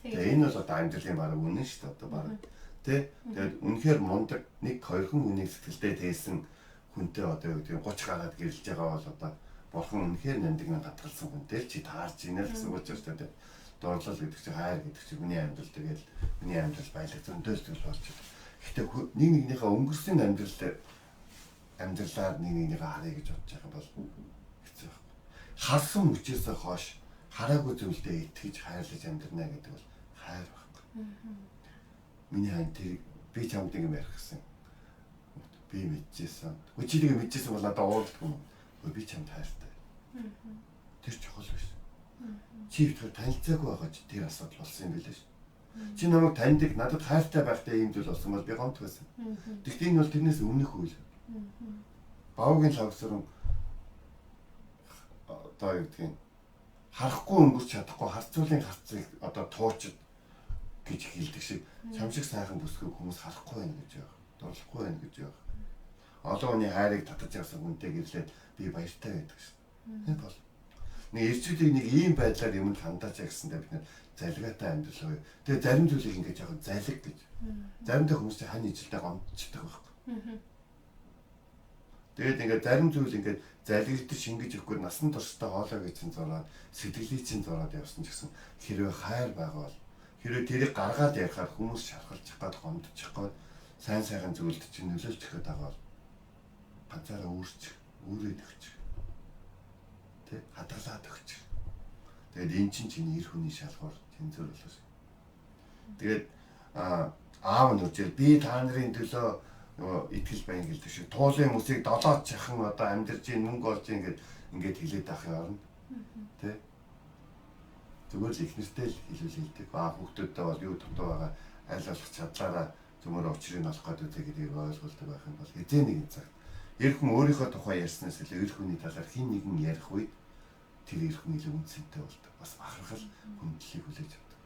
S2: Тэгээ энэ бол одоо амьдралын баг үнэн шүү дээ одоо баг. Тэ? Тэгээд үнэхээр мундаг 1-2 хүнийг сэтгэлдээ тээсэн хүнтэй одоо юу гэдэг 30 гараад гэрлэж байгаа бол одоо бурхан үнэхээр нандинг хатгалсан хүнтэй чи таарч ийнэ л гэсэн үг ч шүү дээ. Дуурлал гэдэг чинь хайр гэдэг чинь хүний амьдрал тэгэл миний амьдрал баялаг зөндөс зүйл болж байна. Гэхдээ нэг нэгнийхээ өнгөрсөн амьдралаар нэг нэгнийхээ харъя гэж бодож байгаа бол хэцүү. Харсан мөчөөсөө хойш хараагүй зүйлдээ итгэж хайрлаж амьдрна гэдэг бол хайр байхгүй. Миний хань тэр би чамд ингэ ярих гэсэн. Би мэдчихсэн. Хүчилийг мэдчихсэн бол надад уурддаг юм. Би чамд хайртай. Тэр чухал биш. Чи ихтэй танилцаагүй байгаа ч тэр асуудал болсон юм билээ ш. Чи намайг таньдаг, надад хайртай байхтай юм зүйл болсон бол би гомд байсан. Тэгвэл энэ бол тэрнээс өмнөх үйл. Баогийн лавсрын одоо юу гэдгийг харахгүй өнгөрч чадахгүй харцуулын харцыг одоо туучид гэж хэлдэг шиг чамшиг сайхан бүсгүй хүмүүс харахгүй байна гэж байгаа. Дурлахгүй байна гэж байгаа. Олон хүний хайрыг татаж явсан хүнтэй гэрлээд би баяртай байдаг шин. Энэ бол нэг ирчүүдийг нэг ийм байдлаар юмд хандаач гэсэндээ бид нэр залгаатай амьдрал гоё. Тэгээ зарим зүйлийг ингэж яг залг гэж. Заримдаа хүмүүс хань ижилтэй гомдчихдаг байхгүй. Тэгээд ингээд зарим зүйл ингээд залгигдчих шингэж өгөхгүй насан туршдаа хоолой гэсэн зураад сэтгэлийг чинь зураад явсан ч гэсэн хэрвээ хайр байгаа бол хэрвээ тэрийг гаргаад ярихаар хүмүүс шархалчих гад гомдчих гад сайн сайхан зүйлд чинь нөлөөлж өгöd байгаа бол ганцаараа үүрээд өгч. Тэ хадгалаад өгч. Тэгээд эн чинь эр хүний шалгуур тэнцвэр болов. Тэгээд аав нь үжил би та нарын төлөө итгэл баян гэлдэг шиг туулын хүмүүсийг долоод чахан одоо амьдарч ийн мөнгө олж ийн ингээд хэлээд авах юм орно. Тэ? Зүгээр л их нэртэй л хэлдэг. Хүүхдүүдтэй бол юу дутуу байгаа аль болох чадлаараа зөвмөр учрыг олох гэдэг гэдгийг ойлгуулдаг байх юм бол эзэн нэгэн цагт эр хүн өөрийнхөө тухай ярьснаас илүү эр хүний талаар хин нэгэн ярих үед тэр эр хүн илүү үнцэнтэй болдог. Бас бахархал хүндлэлийг хүлээж авдаг.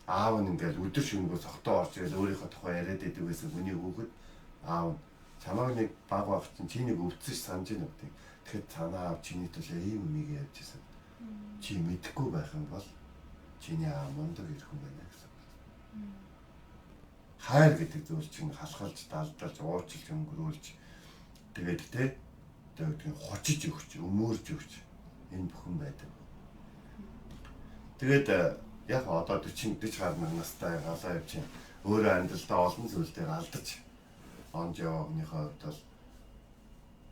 S2: Аав нь ингээл өдөр шөнөгүй цогтоо орж ирэл өөрийнхөө тухай яриад идэг байсан хүний хүүхэд аав чамайг нэг баг баг чинь нэг өвдсөн ш санаж байна гэдэг. Тэгэхээр танаа аав чиний төлөө ийм юмыг ярьж байсан. Чи мэдэхгүй байх юм бол чиний аав мундаг эр хүн байна гэсэн. Хайр гэдэг зүйл чинь халахалж, далдалж, уурчилж, өнгөрүүлж тэгээд тэ тэгээд хочиж өгч, өмөрж өгч энэ бүхэн байдаг. Тэгээд яг одоо 40 гаруй настай галаа явж өөрөө амьдралдаа олон зүйл дээр алдаж онж явааныхаа хувьд бол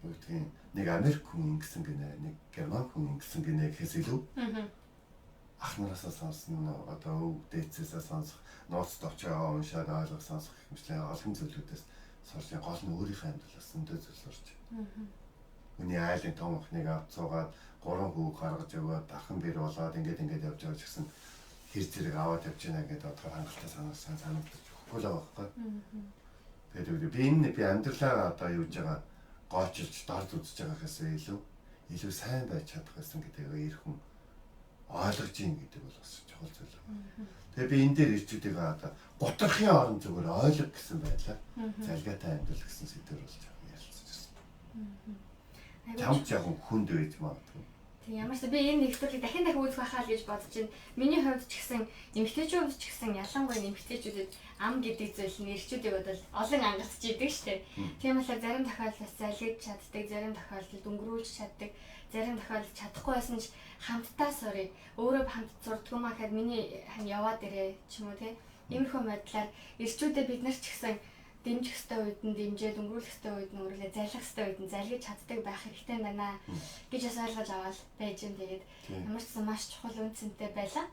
S2: юу гэдгийг нэг Америк хүн ингэсэн гинэ, нэг Герман хүн ингэсэн гинэ гэхээс илүү ах нараасаа сонсон одоо өв дээдсээсээ сонсох нууцд очоо уншаад ойлгох сонсох хэмжлээ олон зүйлүүдээс сурч гол нь өөрийнхөө амьдралаас зөндөө зүйл сурч. Үний айлын том охиныг авч суугаад 3 хүүг гаргаж өгөөд дахин бэр болоод ингээд явж байгаа ч гэсэн хэр зэрэг аваад явж байна гэдэг бодохоор хангалттай санагдаж өгөхгүй л байгаа байхгүй. Тэгээд би амьдралаа одоо юуж байгаа гоочилж дорд үзэж байгаа гэхээсээ илүү сайн байж чадах гэсэн гэдэг эр хүн ойлгож ийн гэдэг бол бас чухал зүйл. Тэгээ би энэ дээр ирчүүдийг одоо гутрахын орон зүгээр ойлго гэсэн байдлаар залгаатай амьдрал гэсэн сэдвэр болж ярилцаж байна. Чамд яг хүнд байж магадгүй.
S1: Тийм ямар ч би энэ нэвтрүүлгийг дахин үзэх байхаа л гэж бодож байна. Миний хувьд ч гэсэн эмэгтэйчүүд хувьд ч гэсэн ялангуяа эмэгтэйчүүдэд ам гэдэг зүйл нь ирчүүдийг бодвол олон ангалтж идэг штэ. Тийм болохоор зарим тохиолдолд залгиж чаддаг, зарим тохиолдолд өнгөрүүлж чаддаг, зарим тохиолдолд чадахгүй байсан ч хамтдаа сурыг өөрөө хамт сурдгүй маа гэхэд миний яваад ирээ ч юм уу те. Иймэрхүү байдлаар ирчүүдэд бид нар ч гэсэн дэмжих ёстой үед нь дэмжээд өнгөрүүлэх ёстой үед нь өнгөрүүлээ, залгих ёстой үед нь залгиж чаддаг байх хэрэгтэй байна гэж бас ойлгож аваад байж юм. Тэгээд ямар ч гэсэн маш чухал үнцэнтэй байлаа.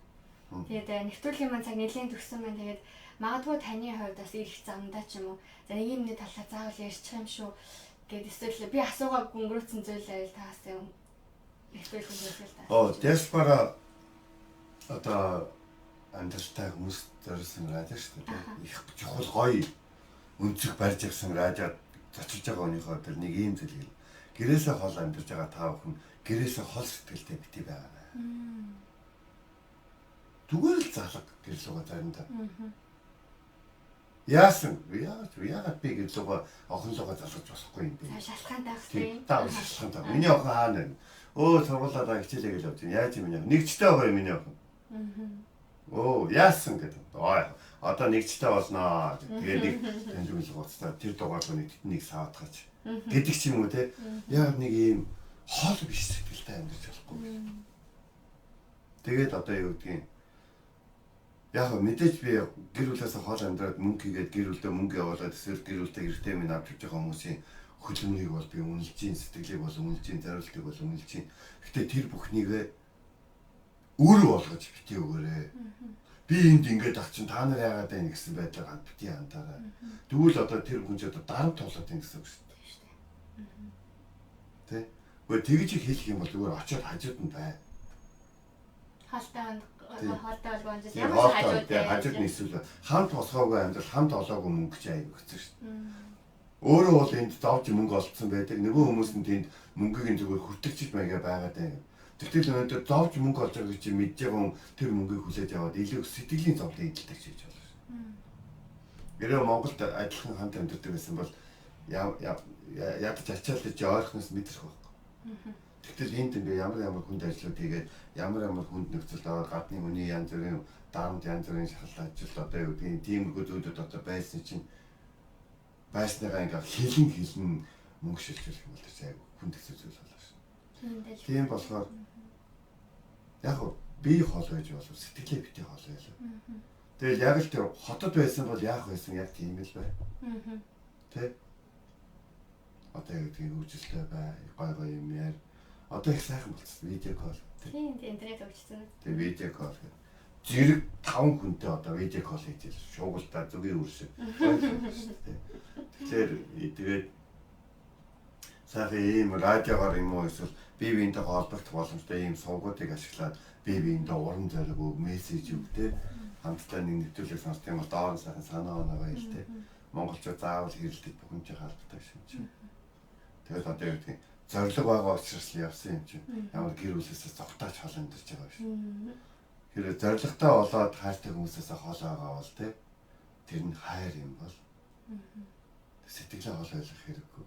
S1: Тэгээд нэвтрүүлгийн маань цаг нэлээд төгссөн байна. Тэгээд магадгүй таны хувьд бас ирэх замдаа ч юм уу за нэг юм нэг талаа заавал ярьчих юм шүү гэд эсвэл би асуугаагүй өнгөрөөцөн зүйл байл таас юм нэвтрүүлэх зүйлсэл та.
S2: Диаспора одоо амьдралтай хүмүүс зориулсан радио шүү дээ. Их чухал гоё өнцөг барьж явсан радиод зочилж байгаа өнөөхөө тэр нэг ийм зүйл хэл. Гэрээсээ хол амьдарч байгаа та бүхэн гэрээсээ хол сэтгэлтэй бити байгаа. Зүгээр л залга гэрэл угаа заримдаа. Яасан яагаад би гэрэл угаа охинлогоо залгаж болохгүй юм бэ?
S1: Шалтгаантай хэвчээ.
S2: Таа шалтгаантай. Миний охин хаана вэ? Сургуулиудаа хичээлээ гэж явж байна. Яаж юм бэ? Нэгчтэй байгаа юм миний охин. Яасан гэдэг. Одоо нэгчтэй болноо. Тэгээ нэг тэнцвэрл гоцтой тэр дугаарлуу нэг саадгач гэдэг ч юм уу те. Яг нэг ийм хол биш сэтгэлтэй амьдарч болохгүй. Тэгээд одоо юу гэдгийг яг мэдээж би гэр бүлээс хол амьдраад мөнгө хийгээд гэр бүлдээ мөнгө явуулаад эсвэл гэр бүлдээ эртээ минь авч байгаа хүмүүсийн хөдөлмөрийг бол би үнэлж чинь, сэтгэлийг бол үнэлж чинь, зорилтыг бол үнэлж чинь. Гэтэ тэр бүхнийг өөрөө болгож бити өгөөрэй. Би энд ингээд ах чинь та нар яагаад байна гэсэн байдлаар ханд бити хандаарай. Тэгвэл одоо тэр хүн ч одоо дарамт толгойд байна гэсэн үг шүү дээ. Тэ? Гэхдээ тэгж хэлэх юм бол зүгээр очиод хажууд нь бай.
S1: Хаалтаа ямар
S2: хажууд нь эсвэл хамт босгоогүй амьдрал, хамт олоогүй мөнгө ч аяг өгсөн шүү дээ. Өөрөө бол энд давж мөнгө олцсон байдаг. Нөгөө хүмүүс нь тэнд мөнгөгийн зүгээр хүртэгчж маяга байгаад байна. Тэгтэл өнөөдөр зовж мөнгө олж байгаа гэж мэдж байгаа хүн тэр мөнгийг хүлээж аваад илүү сэтгэлийн зовлон эдэлдэг хийж болно шүү. Гэрээ Монголд адилхан хамт амьдардаг байсан бол ядаж ачаалж ойрхоноос мэдрэх байхгүй. Тэгтэл энд ингээ ямар хүнд ажлууд хийгээд ямар хүнд нөхцөлд аваад гадны хүний янз бүрийн дарамт янз бүрийн шахалт ажил одоо юу гэдгийг тиймэрхүү зүйлүүд одоо байсан чинь байсныгаа ингээ хилэн мөнгө шилжүүлэх юм бол тийм хүнд хэцүү зүйл болоо шин. Тийм болохоор яг би хол байж болов сэтгэлээ битээ хол байлаа. Тэгэл яг л тэр хотод байсан бол яах байсан яг тийм л бай. Тэ? Одоо юу гэдгийг үжилтэй бай, гой юм яар. Одоо их сайхан болчихсон видео кол.
S1: Тийм интернет өгчсөн.
S2: Тэгээ видео кол гэх. Зэрэг 5 хүнтэй одоо видео кол хийж шуугуултаа зүгийн үрсэ. Тэгээд сайхан ийм радиогоор юм уу эсвэл бие биентэй холбогдох боломжтой ийм сувгуудыг ашиглаад бие биендээ уран зориг өг мессеж өгдөө хамтдаа нэг нэвтрүүлэг сонсох юм бол доор сайхан санаа оноогоо хэлтэй. Монголчууд заавал хэрэлдэж бухимжих албатай шин чинь. Тэгээд одоо юу гэдгийг зориг байгаа учраас л явсан юм чинь. Ямар гэр бүлээсээ зогтооч хол амьдарч байгаа биш. Тэгэхээр зоригтой болоод хайртай хүмүүсээс хол байгаа бол тэр нь хайр юм бол сэтгэлээ хол ойлгох хэрэггүй.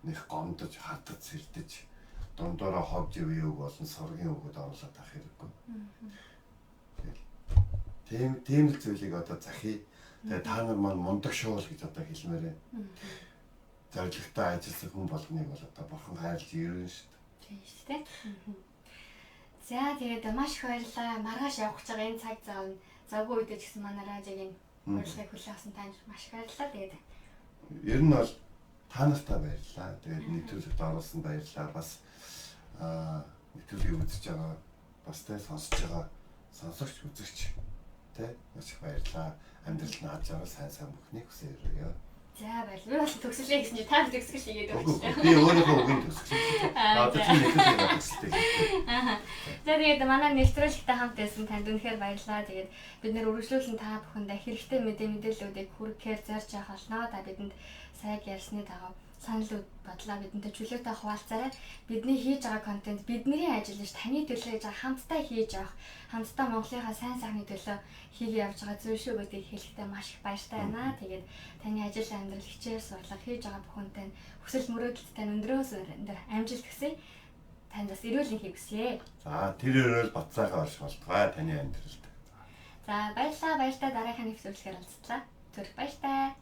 S2: Нэг гомдож хатад сэрдэж дундаараа хог живээ үг болон сургийн үгүүд оруулаад авах хэрэггүй. Тийм л зүйлийг одоо захий. Тэгээ та нар маань мундаг шуул гэж одоо хэлмээрээ. Зоригтой ажилласан хүн болгоныг бол одоо бурхан хайрлж ирнэ шүү дээ.
S1: Тийм шүү дээ. За тэгээд маш их баярлалаа. Маргааш явах гэж байгаа энэ цаг зав нь завгүй үедээ ч гэсэн манай радиогийн урилгыг хүлээн авсан танд маш их баярлалаа. Тэгээд
S2: ер нь бол та нартай баярлалаа. Тэгээд нэвтрүүлэгт оруулсан баярлалаа. Бас нэвтрүүлгийг үзэж байгаа бас сонсож байгаа сонсогч үзэгч маш их баярлалаа. Амьдрал нь аж аргал сайн бүхнийг хүсээрээ.
S1: За баярлалаа. Би бас төгсөлөө гэсэн чи та төгсгөл хийгээд өгч.
S2: Би өөрийнхөө үгийн төгсгөл. Одоо чи нэвтрүүлгийг төгсөлтэй.
S1: За тэгээд манай нэвтрүүлэгтэй хамт байсан танд үнэхээр баярлалаа. Тэгээд бид нэр үргэлжлүүлэн та бүхэндээ хэрэгтэй мэдээллүүдийг хүргэхээр зорж явах болно. Та бидэнд сайг ярьсны дагав санал бодлоо бидэнтэй чөлөөтэй хуваалцаарай. Бидний хийж байгаа контент бидний ажил биш, таны төлөө хийж байгаа хамтдаа хийж явах, хамтдаа Монголынхаа сайн сайхны төлөө хийгээ явж байгаа зүйл шүү гэдгийг хэлэхдээ маш их баяртай байна. Тэгээд таны ажил амьдрал хичээл сурлага хийж байгаа бүхэнтэй хүсэл мөрөөдөлд тань өндрөөс өндөр амжилт хүсье. Танд бас эрүүл энхийг хүсье.
S2: За тэр өрөөл бацаагаа орш болтугай таны амьдралд.
S1: За баярлалаа. Дараагийн нэвтрүүлгээр уулзлаа. Зүрх баяртай.